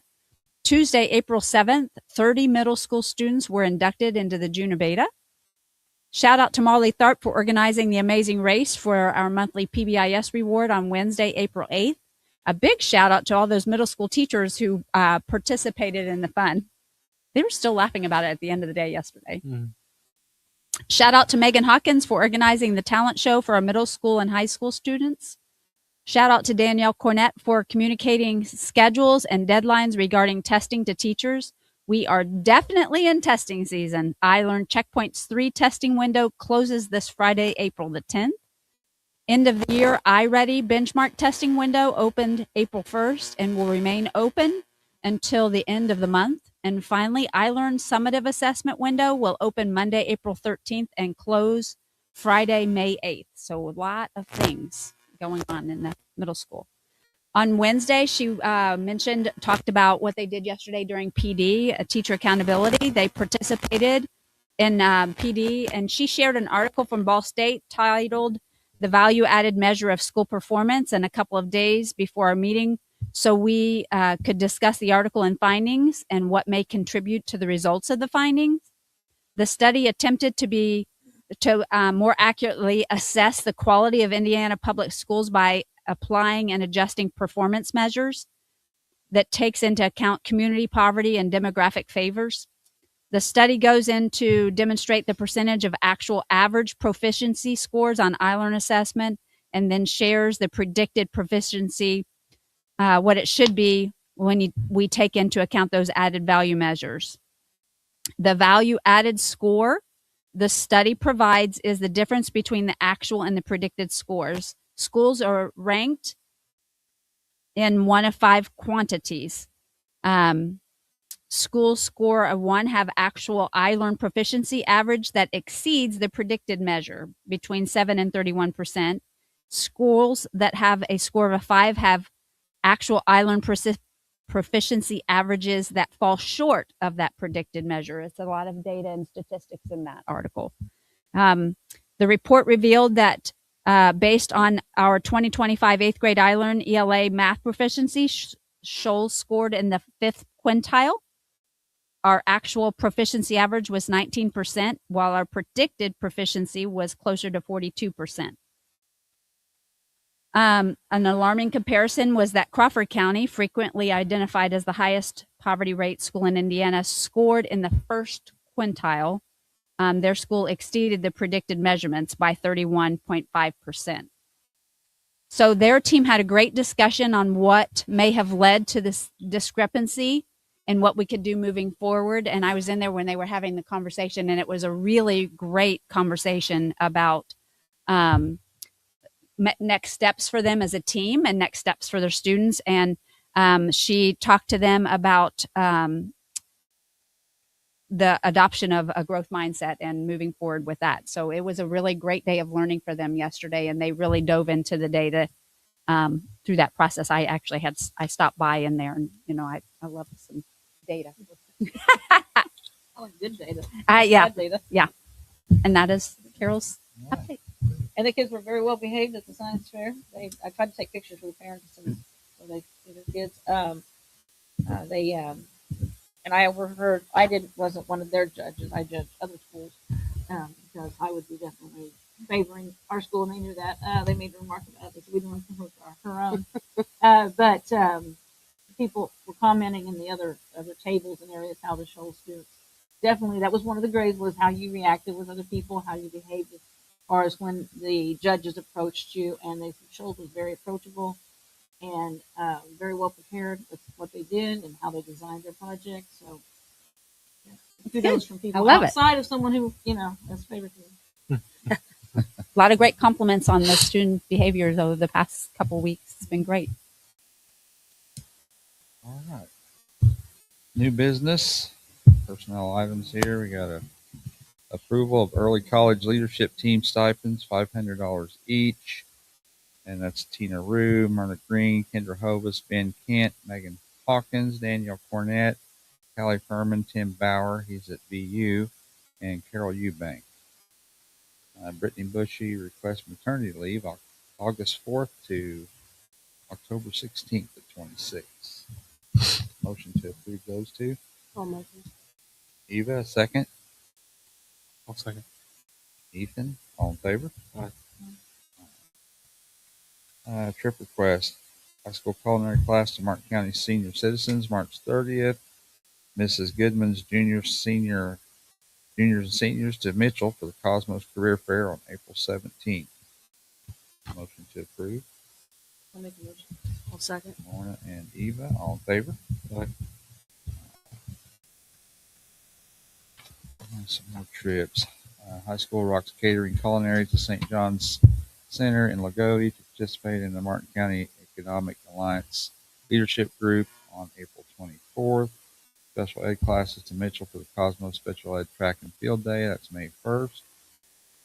Tuesday, April 7th, 30 middle school students were inducted into the Junior Beta. Shout out to Marley Tharp for organizing the amazing race for our monthly PBIS reward on Wednesday, April 8th. A big shout out to all those middle school teachers who participated in the fun. They were still laughing about it at the end of the day yesterday. Mm. Shout out to Megan Hawkins for organizing the talent show for our middle school and high school students. Shout out to Danielle Cornett for communicating schedules and deadlines regarding testing to teachers. We are definitely in testing season. iLearn Checkpoint's 3 testing window closes this Friday, April the 10th. End of the year iReady benchmark testing window opened April 1st and will remain open until the end of the month. And finally, iLearn summative assessment window will open Monday, April 13th and close Friday, May 8th. So a lot of things going on in the middle school. On Wednesday, she talked about what they did yesterday during PD, teacher accountability. They participated in PD, and she shared an article from Ball State titled "The Value Added Measure of School Performance," and a couple of days before our meeting, so we could discuss the article and findings and what may contribute to the results of the findings. The study attempted to more accurately assess the quality of Indiana public schools by applying and adjusting performance measures that takes into account community poverty and demographic favors. The study goes in to demonstrate the percentage of actual average proficiency scores on iLearn assessment, and then shares the predicted proficiency, what it should be when we take into account those added value measures. The value added score the study provides is the difference between the actual and the predicted scores. Schools are ranked in 1 of 5 quantities. Schools score of 1 have actual iLearn proficiency average that exceeds the predicted measure between 7 and 31%. Schools that have a score of a 5 have actual iLearn proficiency averages that fall short of that predicted measure. It's a lot of data and statistics in that article. The report revealed that based on our 2025 8th grade iLearn ELA math proficiency, Shoals scored in the 5th quintile. our actual proficiency average was 19%, while our predicted proficiency was closer to 42%. An alarming comparison was that Crawford County, frequently identified as the highest poverty rate school in Indiana, scored in the first quintile. Their school exceeded the predicted measurements by 31.5%. So their team had a great discussion on what may have led to this discrepancy and what we could do moving forward. And I was in there when they were having the conversation, and it was a really great conversation about next steps for them as a team and next steps for their students. And she talked to them about the adoption of a growth mindset and moving forward with that. So it was a really great day of learning for them yesterday, and they really dove into the data through that process. I stopped by in there, and I love some data. I like good data. Yeah, Bad data. yeah. And that is Carol's update. And the kids were very well behaved at the science fair. I tried to take pictures with the parents and so they see their kids. And I overheard. Wasn't one of their judges. I judged other schools because I would be definitely favoring our school, and they knew that. They made a remark about it. So we didn't want to hurt her own. But people were commenting in the other tables and areas how the Shoals students definitely, that was one of the grades, was how you reacted with other people, how you behaved as far as when the judges approached you. And they said Shoals was very approachable and very well prepared with what they did and how they designed their project. So kudos from people I love it. outside of someone who has favoritism. A lot of great compliments on the student behaviors over the past couple weeks. It's been great. All right. New business, personnel items here. We got a approval of early college leadership team stipends, $500 each. And that's Tina Rue, Myrna Green, Kendra Hovis, Ben Kent, Megan Hawkins, Danielle Cornett, Callie Furman, Tim Bauer, he's at VU, and Carol Eubank. Brittany Bushy requests maternity leave August 4th to October 16th at 26. Motion to approve those two. I'll motion. Eva, a second. I'll second. Ethan, all in favor? Aye. Trip request. High school culinary class to Martin County senior citizens, March 30th. Mrs. Goodman's juniors and seniors to Mitchell for the Cosmos Career Fair on April 17th. Motion to approve. I'll make a motion. I'll second. Lorna and Eva, all in favor? Aye. Some more trips. High school rocks catering culinary to St. John's Center in Lagodi to participate in the Martin County Economic Alliance Leadership Group on April 24th. Special ed classes to Mitchell for the Cosmos Special Ed Track and Field Day. That's May 1st.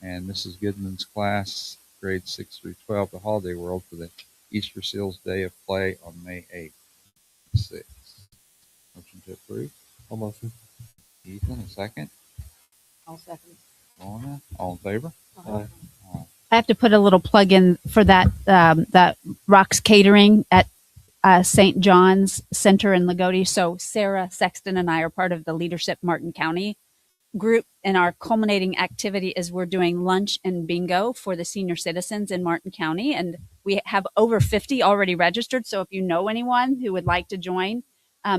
And Mrs. Goodman's class, grades 6 through 12, to Holiday World for the Easter Seals Day of Play on May 8th. 6. Motion to approve. I'll motion. Ethan, a second. I'll second. Lorna, all in favor? Aye. I have to put a little plug in for that Rocks Catering at St. John's Center in Lagodi. So Sarah Sexton and I are part of the Leadership Martin County group, and our culminating activity is we're doing lunch and bingo for the senior citizens in Martin County, and we have over 50 already registered. So if you know anyone who would like to join,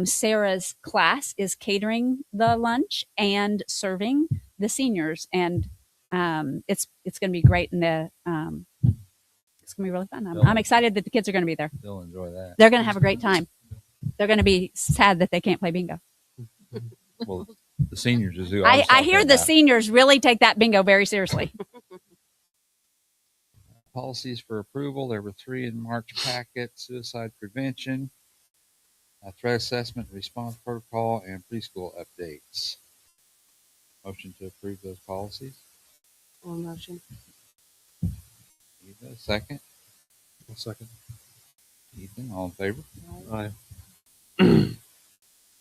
Sarah's class is catering the lunch and serving the seniors, and it's going to be great, and it's going to be really fun. I'm excited that the kids are going to be there. They'll enjoy that. They're going to have a great time. They're going to be sad that they can't play bingo. Well, the seniors is who I hear the seniors really take that bingo very seriously. Policies for approval. There were 3 in March packet: suicide prevention, threat assessment, response protocol, and preschool updates. Motion to approve those policies. I'll motion. Eva, second. I'll second. Ethan, all in favor? Aye.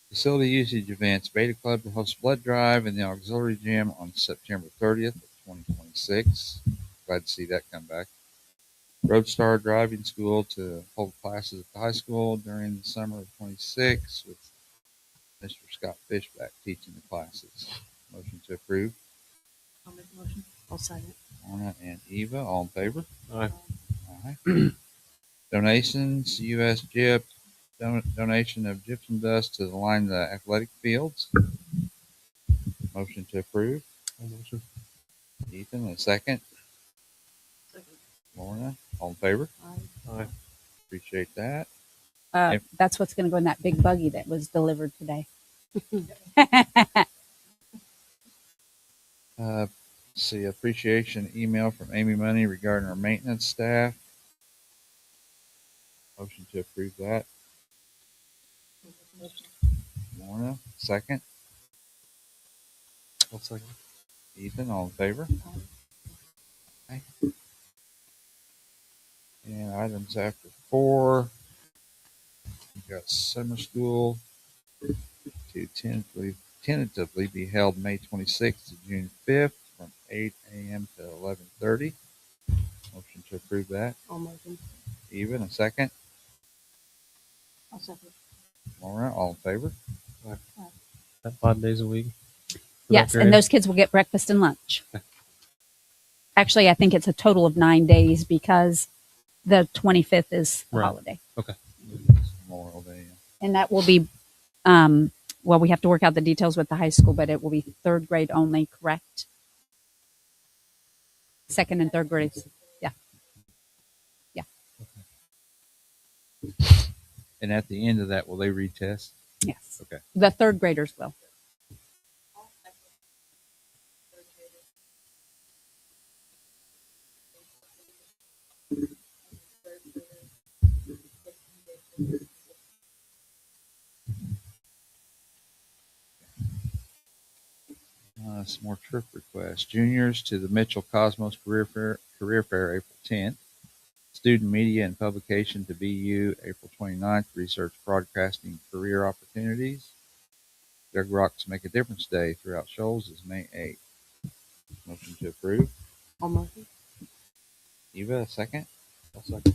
Facility usage events. Beta Club to host blood drive in the auxiliary gym on September 30th of 2026. Glad to see that come back. Roadstar Driving School to hold classes at the high school during the summer of 26 with Mr. Scott Fishback teaching the classes. Motion to approve. I'll make a motion. I'll second. Lorna and Eva, all in favor? Aye. Aye. Donations, U.S. GIP, donation of gypsum dust to line the athletic fields. Motion to approve. I'll motion. Ethan, a second. Second. Lorna, all in favor? Aye. Aye. Appreciate that. That's what's going to go in that big buggy that was delivered today. See, appreciation email from Amy Money regarding our maintenance staff. Motion to approve that. Lorna, second. I'll second. Ethan, all in favor? Aye. And items after 4. We've got summer school to tentatively be held May 26th to June 5th from 8 a.m. to 11:30. Motion to approve that. I'll motion. Even a second. I'll second. Laura, all in favor? That 5 days a week. Yes, and those kids will get breakfast and lunch. Actually, I think it's a total of 9 days because the 25th is the Right. holiday. Okay. Memorial Day. And that will be, well, we have to work out the details with the high school, but it will be 3rd grade only, correct? 2nd and 3rd grades. Yeah. Yeah. And at the end of that, will they retest? Yes. Okay. The 3rd graders will. Some more trip requests. Juniors to the Mitchell Cosmos Career Fair April 10th. Student Media and Publication to BU April 29th. Research Broadcasting Career Opportunities. Doug Rock's Make a Difference Day throughout Shoals is May 8th. Motion to approve. I'll motion. Eva, a second. I'll second.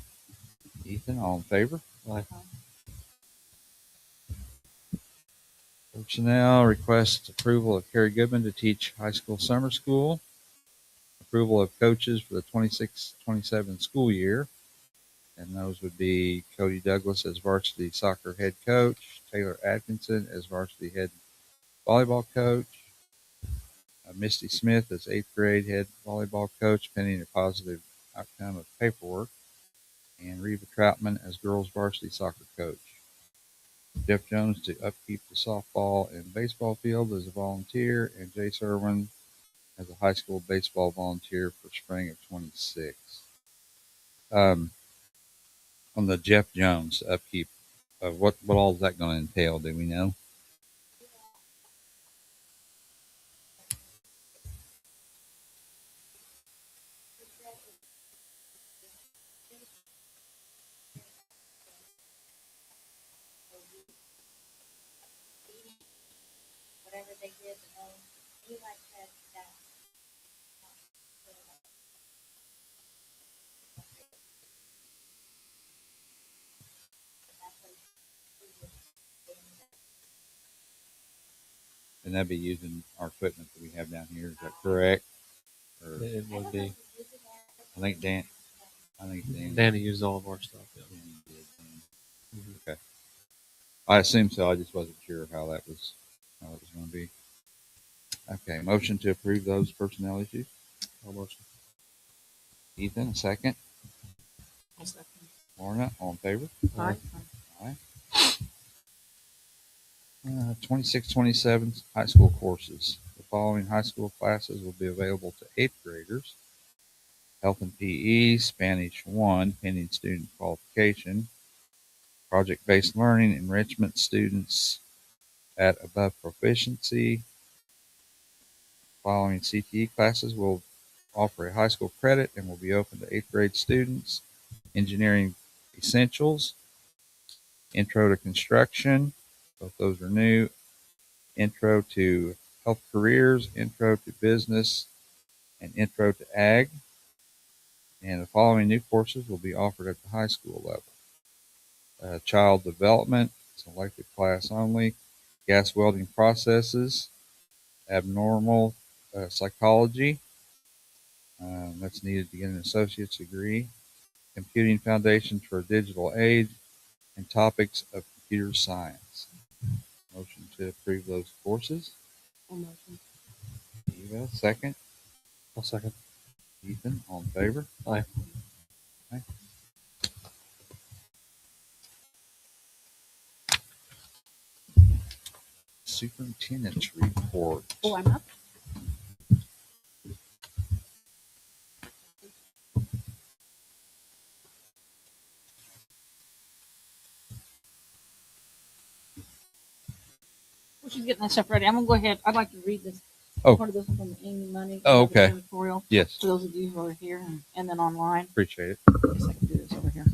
Ethan, all in favor? Aye. Personnel request approval of Carrie Goodman to teach high school summer school. Approval of coaches for the 26-27 school year. And those would be Cody Douglas as varsity soccer head coach, Taylor Atkinson as varsity head volleyball coach, Misty Smith as 8th grade head volleyball coach pending a positive outcome of paperwork, and Reva Troutman as girls varsity soccer coach. Jeff Jones to upkeep the softball and baseball field as a volunteer, and Jace Irwin as a high school baseball volunteer for spring of 26. On the Jeff Jones upkeep, what all is that going to entail? Do we know? Whatever they did, he like said that. And that'd be using our equipment that we have down here. Is that correct? Or It would be. I think Dan. Danny used all of our stuff. Yeah. Danny did. Okay. I assume so. I just wasn't sure how it was going to be. Okay. Motion to approve those personnel issues. I'll motion. Ethan, a second. I'll second. Lorna, all in favor? Aye. Aye. 26-27 high school courses. The following high school classes will be available to 8th graders. Health and PE, Spanish 1, pending student qualification. Project-based learning, enrichment students at above proficiency. Following CTE classes will offer a high school credit and will be open to 8th grade students. Engineering essentials, intro to construction, both those are new. Intro to health careers, intro to business, and intro to ag. And the following new courses will be offered at the high school level. Child development, it's an elective class only. gas welding processes, abnormal psychology, that's needed to get an associate's degree, computing foundations for a digital age, and topics of computer science. Motion to approve those courses. Motion. Eva, second. I'll second. Ethan, all in favor? Aye. Aye. Superintendent's report. Oh, I'm up. Well, she's getting that stuff ready. I'm gonna go ahead. I'd like to read this. Oh. Part of this one from the Amy Money. Oh, okay. Editorial. Yes, For those of you who are here and then online. appreciate it. I guess I can do this over here.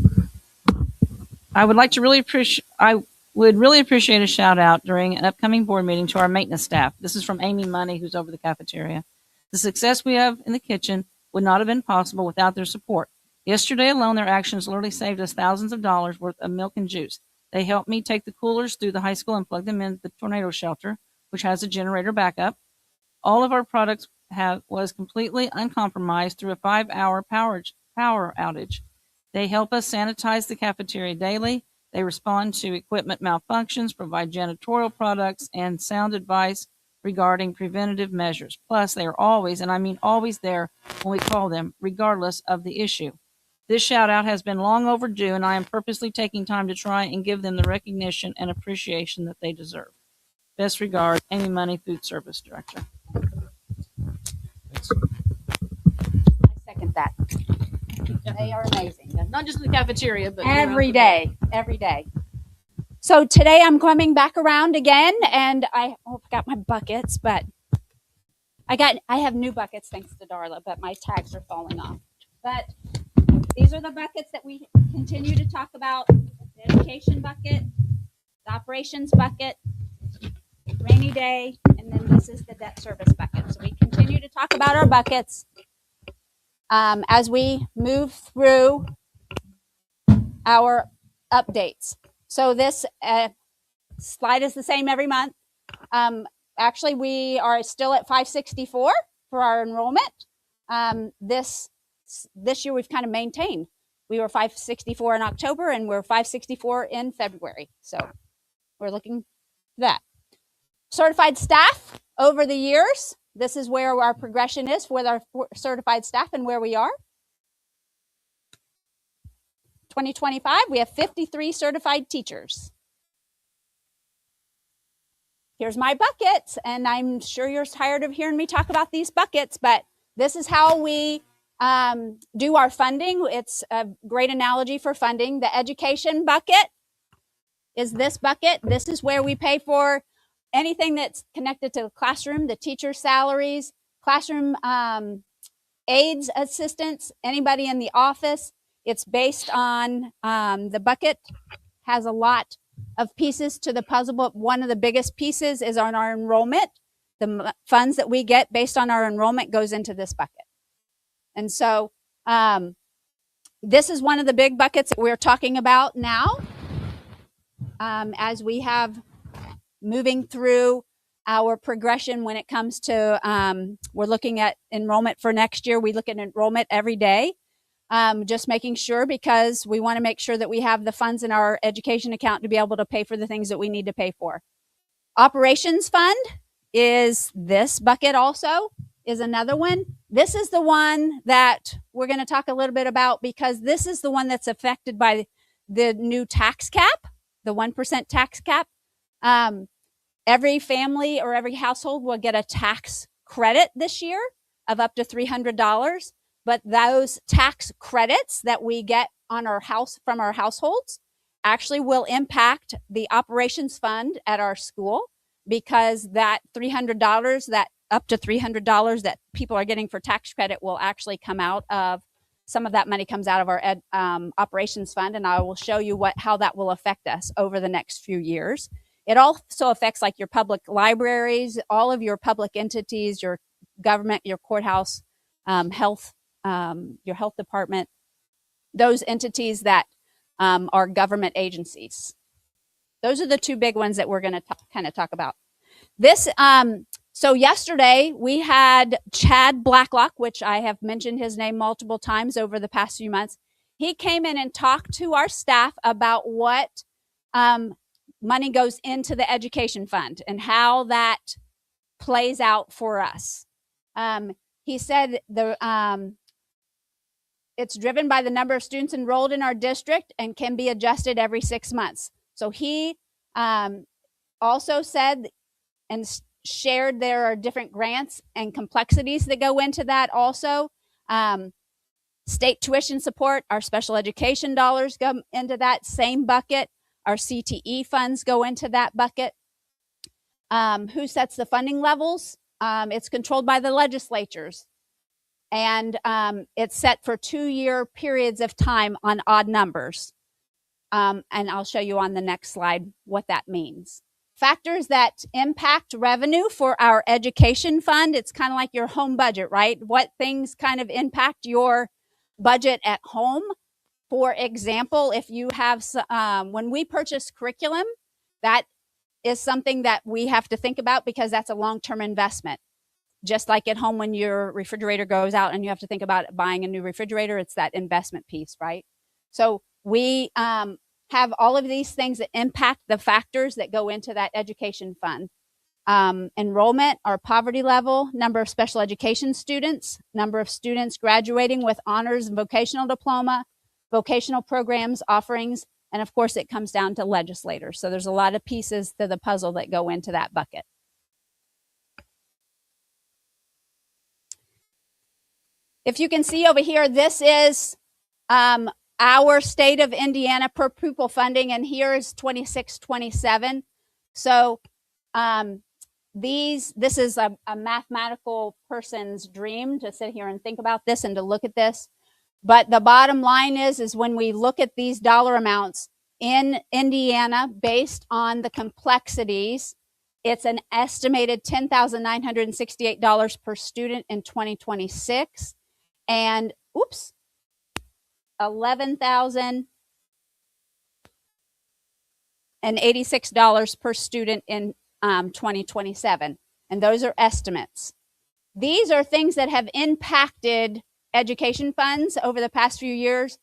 I would like to really appreciate. I would really appreciate a shout out during an upcoming board meeting to our maintenance staff. This is from Amy Money, who's over the cafeteria. The success we have in the kitchen would not have been possible without their support. Yesterday alone, their actions literally saved us thousands of dollars worth of milk and juice. They helped me take the coolers through the high school and plug them in the tornado shelter, which has a generator backup. All of our products was completely uncompromised through a 5-hour power outage. They help us sanitize the cafeteria daily. They respond to equipment malfunctions, provide janitorial products, and sound advice regarding preventative measures. Plus, they are always, and I mean always there when we call them, regardless of the issue. This shout out has been long overdue, and I am purposely taking time to try and give them the recognition and appreciation that they deserve. Best regards, Amy Money, Food Service Director. Thanks. I second that. They are amazing. Not just in the cafeteria, but Every day. So today I'm coming back around again, and I forgot my buckets, but I have new buckets thanks to Darla, but my tags are falling off. But these are the buckets that we continue to talk about: the education bucket, the operations bucket, rainy day, and then this is the debt service bucket. So we continue to talk about our buckets as we move through our updates. So this slide is the same every month. Actually, we are still at 564 for our enrollment. This year we've kind of maintained. We were 564 in October and we're 564 in February. So we're looking for that. Certified staff over the years. This is where our progression is with our certified staff and where we are. 2025, we have 53 certified teachers. Here's my buckets, and I'm sure you're tired of hearing me talk about these buckets, but this is how we do our funding. It's a great analogy for funding. The education bucket is this bucket. This is where we pay for anything that's connected to the classroom, the teacher salaries, classroom aides, assistants, anybody in the office. It's based on the bucket has a lot of pieces to the puzzle, but one of the biggest pieces is on our enrollment. The funds that we get based on our enrollment goes into this bucket. And so this is one of the big buckets that we're talking about now as we have moving through our progression when it comes to, we're looking at enrollment for next year. We look at enrollment every day, just making sure because we want to make sure that we have the funds in our education account to be able to pay for the things that we need to pay for. Operations fund is this bucket also, is another one. This is the one that we're going to talk a little bit about because this is the one that's affected by the new tax cap, the 1% tax cap. Every family or every household will get a tax credit this year of up to $300. But those tax credits that we get on our house from our households actually will impact the operations fund at our school because that $300, that up to $300 that people are getting for tax credit will actually come out of, some of that money comes out of our operations fund, and I will show you how that will affect us over the next few years. It also affects like your public libraries, all of your public entities, your government, your courthouse, health, your health department, those entities that are government agencies. Those are the two big ones that we're going to kind of talk about. This, so yesterday we had Chad Blacklock, which I have mentioned his name multiple times over the past few months. He came in and talked to our staff about what money goes into the education fund and how that plays out for us. He said it's driven by the number of students enrolled in our district and can be adjusted every 6 months. So he also said and shared there are different grants and complexities that go into that also. State tuition support, our special education dollars go into that same bucket. Our CTE funds go into that bucket. Who sets the funding levels? It's controlled by the legislatures. And it's set for 2-year periods of time on odd numbers. And I'll show you on the next slide what that means. Factors that impact revenue for our education fund, it's kind of like your home budget, right? What things kind of impact your budget at home? For example, if you have, when we purchase curriculum, that is something that we have to think about because that's a long-term investment. Just like at home when your refrigerator goes out and you have to think about buying a new refrigerator, it's that investment piece, right? So we have all of these things that impact the factors that go into that education fund. Enrollment, our poverty level, number of special education students, number of students graduating with honors and vocational diploma, vocational programs, offerings, and of course it comes down to legislators. So there's a lot of pieces to the puzzle that go into that bucket. If you can see over here, this is our state of Indiana per pupil funding, and here is 26-27. So this is a mathematical person's dream to sit here and think about this and to look at this. But the bottom line is when we look at these dollar amounts in Indiana based on the complexities, it's an estimated $10,968 per student in 2026 and $11,086 per student in 2027. And those are estimates. These are things that have impacted education funds over the past few years.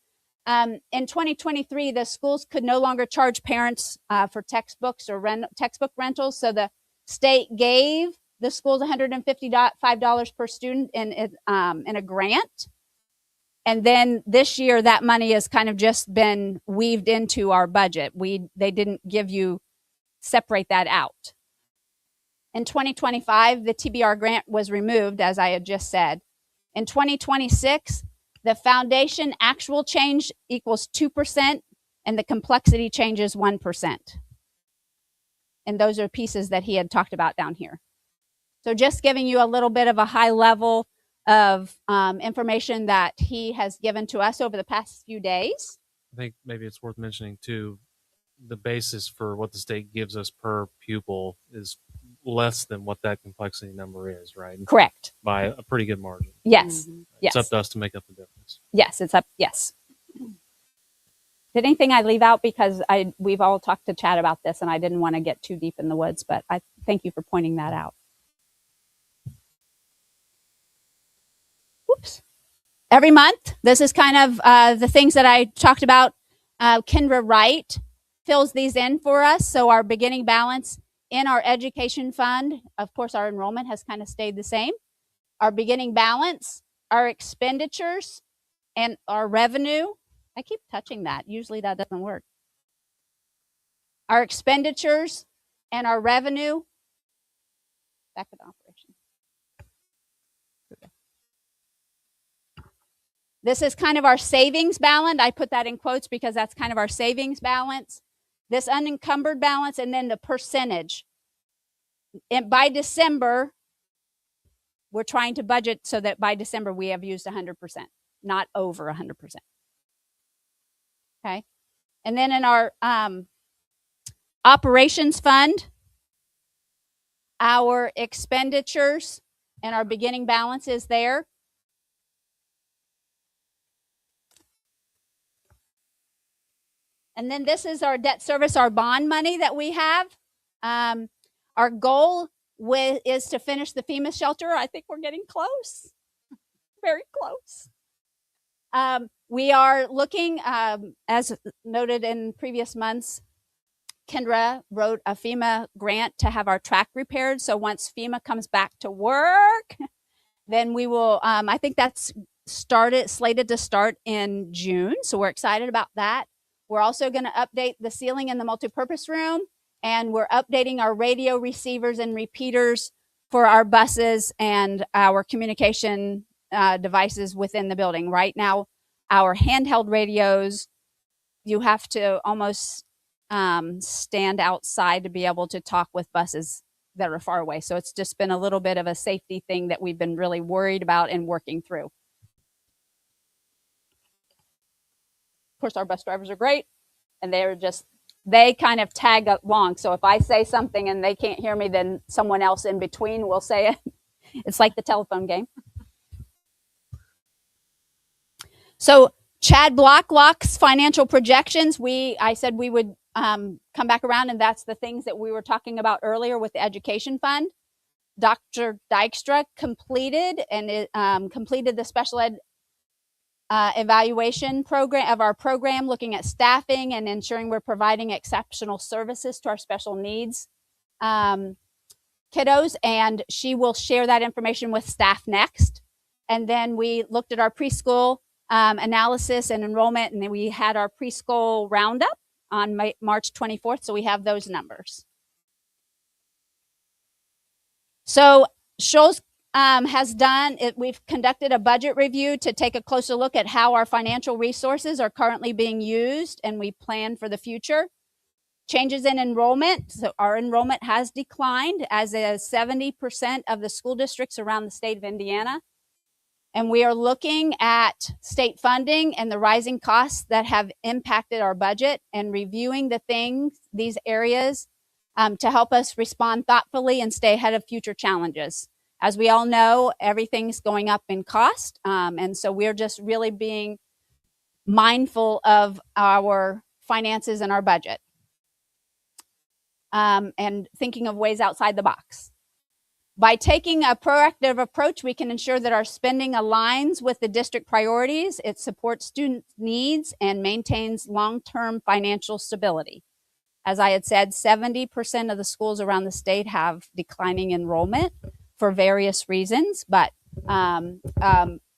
In 2023, the schools could no longer charge parents for textbooks or textbook rentals. So the state gave the schools $155 per student in a grant. And then this year, that money has kind of just been weaved into our budget. They didn't separate that out. In 2025, the TBR grant was removed, as I had just said. In 2026, the foundation actual change equals 2%, and the complexity change is 1%. And those are pieces that he had talked about down here. So just giving you a little bit of a high level of information that he has given to us over the past few days. I think maybe it's worth mentioning too, the basis for what the state gives us per pupil is less than what that complexity number is, right? Correct. By a pretty good margin. Yes. Mm-hmm. Yes. It's up to us to make up the difference. Yes, it's up. Yes. Did anything I leave out? Because we've all talked to Chad about this and I didn't want to get too deep in the woods, but I thank you for pointing that out. Whoops. Every month, this is kind of the things that I talked about. Kendra Wright fills these in for us. So our beginning balance in our education fund, of course, our enrollment has kind of stayed the same. Our beginning balance, our expenditures, and our revenue. I keep touching that. Usually that doesn't work. Our expenditures and our revenue. Back to the operation. This is kind of our savings balance. I put that in quotes because that's kind of our savings balance. This unencumbered balance, and then the percentage. And by December, we're trying to budget so that by December we have used 100%, not over 100%. Okay. And then in our operations fund, our expenditures and our beginning balance is there. And then this is our debt service, our bond money that we have. Our goal is to finish the FEMA shelter. I think we're getting close, very close. We are looking, as noted in previous months, Kendra wrote a FEMA grant to have our track repaired. So once FEMA comes back to work, then we will, I think that's slated to start in June. So we're excited about that. We're also going to update the ceiling in the multipurpose room, and we're updating our radio receivers and repeaters for our buses and our communication devices within the building. Right now, our handheld radios, you have to almost stand outside to be able to talk with buses that are far away. So it's just been a little bit of a safety thing that we've been really worried about and working through. Of course, our bus drivers are great, and they kind of tag along. So if I say something and they can't hear me, then someone else in between will say it. It's like the telephone game. So Chad Blacklock's financial projections, I said we would come back around, and that's the things that we were talking about earlier with the education fund. Dr. Dykstra completed the special ed evaluation program of our program, looking at staffing and ensuring we're providing exceptional services to our special needs kiddos, and she will share that information with staff next. And then we looked at our preschool analysis and enrollment, and then we had our preschool roundup on March 24th, so we have those numbers. So Shoals has done it. We've conducted a budget review to take a closer look at how our financial resources are currently being used, and we plan for the future. Changes in enrollment. So our enrollment has declined, as is 70% of the school districts around the state of Indiana. And we are looking at state funding and the rising costs that have impacted our budget, and reviewing these areas to help us respond thoughtfully and stay ahead of future challenges. As we all know, everything's going up in cost. And so we're just really being mindful of our finances and our budget, and thinking of ways outside the box. By taking a proactive approach, we can ensure that our spending aligns with the district priorities, it supports student needs, and maintains long-term financial stability. As I had said, 70% of the schools around the state have declining enrollment for various reasons, but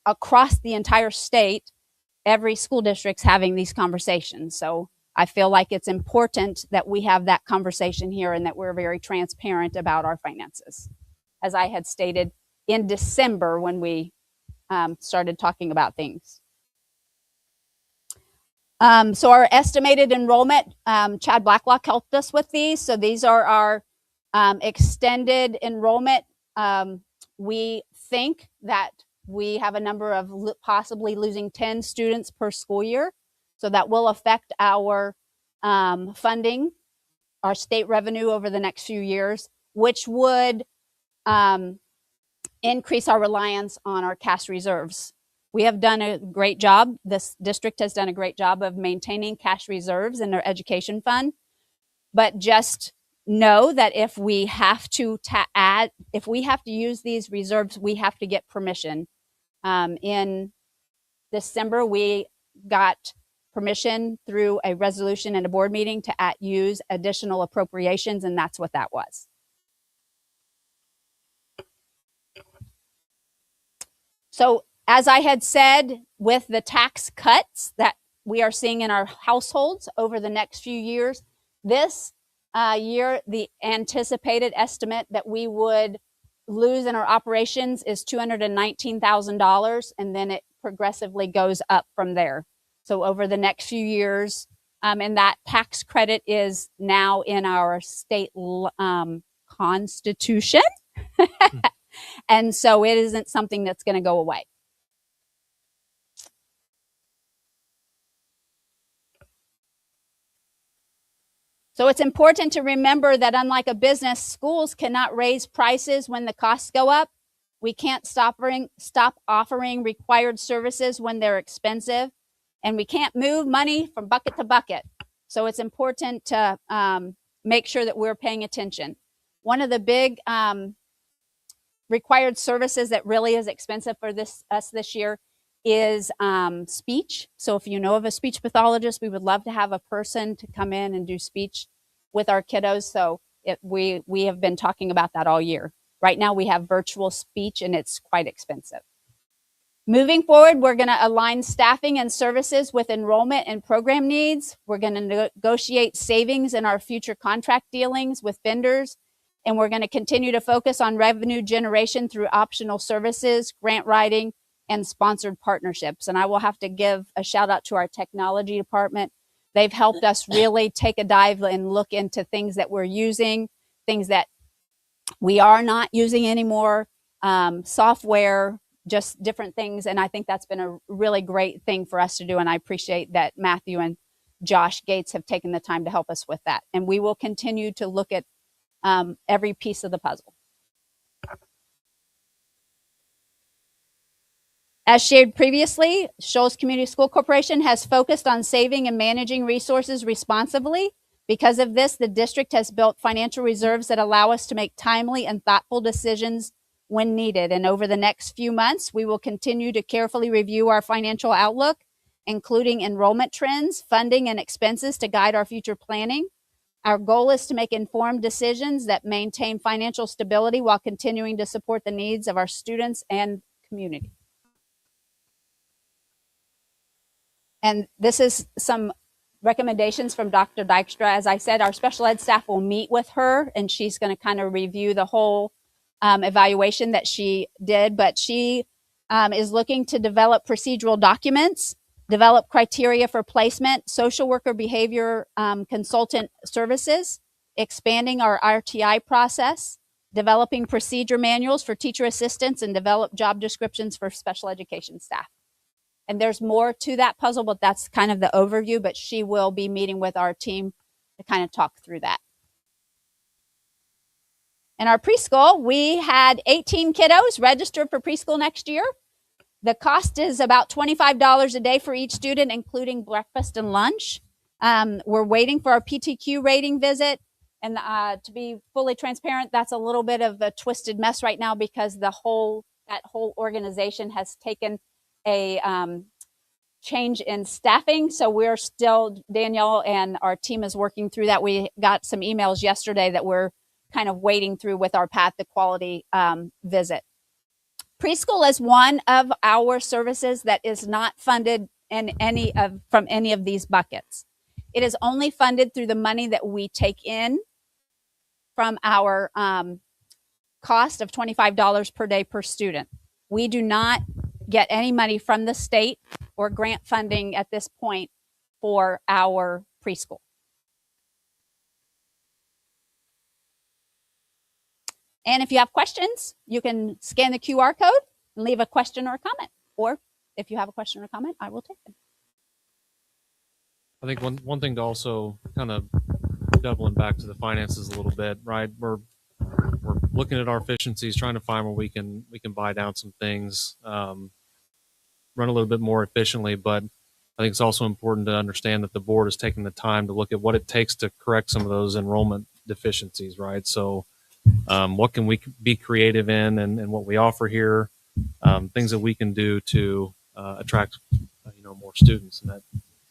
across the entire state, every school district's having these conversations. So I feel like it's important that we have that conversation here, and that we're very transparent about our finances, as I had stated in December when we started talking about things. So our estimated enrollment, Chad Blacklock helped us with these. So these are our extended enrollment. We think that we have a number of possibly losing 10 students per school year. So that will affect our funding, our state revenue over the next few years, which would increase our reliance on our cash reserves. We have done a great job. This district has done a great job of maintaining cash reserves in their education fund. But just know that if we have to use these reserves, we have to get permission. In December, we got permission through a resolution and a board meeting to use additional appropriations, and that's what that was. So as I had said, with the tax cuts that we are seeing in our households over the next few years, this year, the anticipated estimate that we would lose in our operations is $219,000, and then it progressively goes up from there. So over the next few years, and that tax credit is now in our state constitution. And so it isn't something that's going to go away. So it's important to remember that unlike a business, schools cannot raise prices when the costs go up. We can't stop offering required services when they're expensive. And we can't move money from bucket to bucket. So it's important to make sure that we're paying attention. One of the big required services that really is expensive for us this year is speech. So if you know of a speech pathologist, we would love to have a person to come in and do speech with our kiddos. So we have been talking about that all year. Right now we have virtual speech and it's quite expensive. Moving forward, we're going to align staffing and services with enrollment and program needs. We're going to negotiate savings in our future contract dealings with vendors. And we're going to continue to focus on revenue generation through optional services, grant writing, and sponsored partnerships. And I will have to give a shout out to our technology department. They've helped us really take a dive and look into things that we're using, things that we are not using anymore, software, just different things. And I think that's been a really great thing for us to do. And I appreciate that Matthew and Josh Gates have taken the time to help us with that. And we will continue to look at every piece of the puzzle. As shared previously, Shoals Community School Corporation has focused on saving and managing resources responsibly. Because of this, the district has built financial reserves that allow us to make timely and thoughtful decisions when needed. And over the next few months, we will continue to carefully review our financial outlook, including enrollment trends, funding, and expenses to guide our future planning. Our goal is to make informed decisions that maintain financial stability while continuing to support the needs of our students and community. And this is some recommendations from Dr. Dykstra. As I said, our special ed staff will meet with her and she's going to kind of review the whole evaluation that she did, but she is looking to develop procedural documents, develop criteria for placement, social worker behavior consultant services, expanding our RTI process, developing procedure manuals for teacher assistants, and develop job descriptions for special education staff. And there's more to that puzzle, but that's kind of the overview, but she will be meeting with our team to kind of talk through that. In our preschool, we had 18 kiddos registered for preschool next year. The cost is about $25 a day for each student, including breakfast and lunch. We're waiting for our PTQ rating visit. And to be fully transparent, that's a little bit of a twisted mess right now because that whole organization has taken a change in staffing. So we're still, Danielle and our team is working through that. We got some emails yesterday that we're kind of wading through with our path to quality visit. Preschool is one of our services that is not funded in from any of these buckets. It is only funded through the money that we take in from our cost of $25 per day per student. We do not get any money from the state or grant funding at this point for our preschool. And if you have questions, you can scan the QR code and leave a question or a comment. Or if you have a question or a comment, I will take them. I think one thing to also kind of doubling back to the finances a little bit, right? We're looking at our efficiencies, trying to find where we can buy down some things, run a little bit more efficiently. But I think it's also important to understand that the board is taking the time to look at what it takes to correct some of those enrollment deficiencies, right? So what can we be creative in and what we offer here, things that we can do to attract more students, and that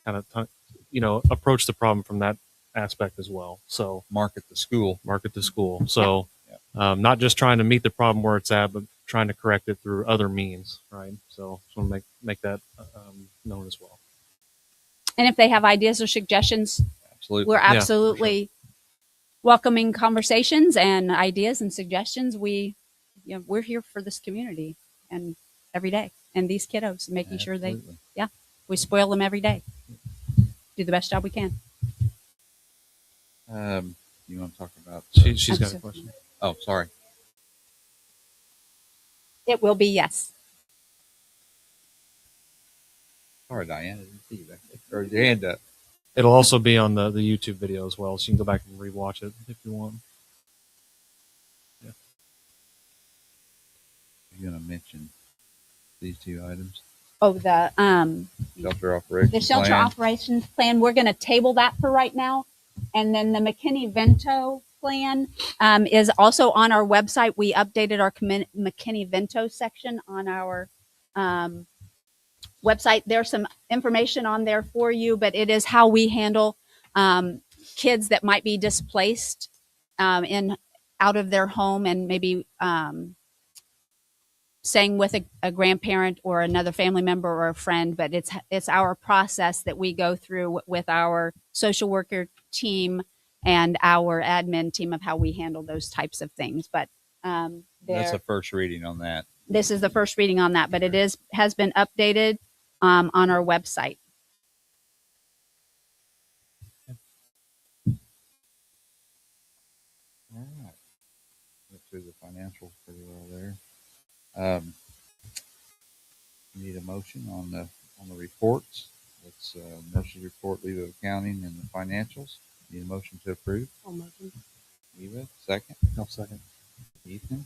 kind of approach the problem from that aspect as well. So Market the school. So not just trying to meet the problem where it's at, but trying to correct it through other means, right? So just want to make that known as well. And if they have ideas or suggestions, we're absolutely sure. welcoming conversations and ideas and suggestions. We're here for this community and every day, and these kiddos, making sure we spoil them every day. Do the best job we can. You want to talk about? She's got a question. Oh, sorry. It will be yes. Sorry, Diane. I didn't see you back there. Or your hand up. It'll also be on the YouTube video as well, so you can go back and rewatch it if you want. Yeah. You're going to mention these two items? Shelter operations. the shelter plan. operations plan. We're going to table that for right now. And then the McKinney-Vento plan is also on our website. We updated our McKinney-Vento section on our website. There's some information on there for you, but it is how we handle kids that might be displaced out of their home and maybe staying with a grandparent or another family member or a friend. But it's our process that we go through with our social worker team and our admin team of how we handle those types of things. But That's the first reading on that. this is the first reading on that, but it has been updated on our website. All right. Get through the financials pretty well there. Need a motion on the reports. It's nurse's report, leave of accounting, and the financials. Need a motion to approve. I'll motion. Eva, second. I'll second. Ethan,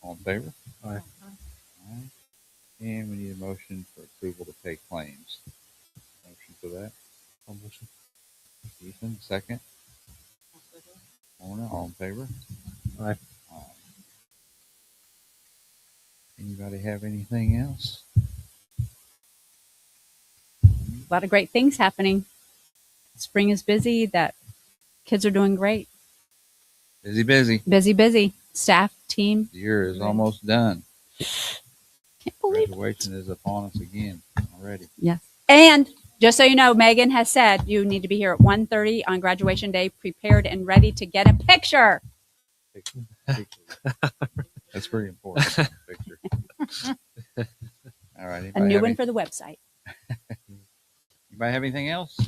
all in favor? Aye. Aye. And we need a motion for approval to pay claims. Motion for that. I'll motion. Ethan, second. Lorna, all in favor? Aye. Aye. Anybody have anything else? A lot of great things happening. Spring is busy. That kids are doing great. Busy. Busy. Staff, team. The year is almost done. Can't believe it. Graduation is upon us again already. Yes. And just so you know, Megan has said you need to be here at 1:30 on graduation day, prepared and ready to get a picture. Picture. That's very important. Picture. All right. A new one for the website. Anybody have anything else?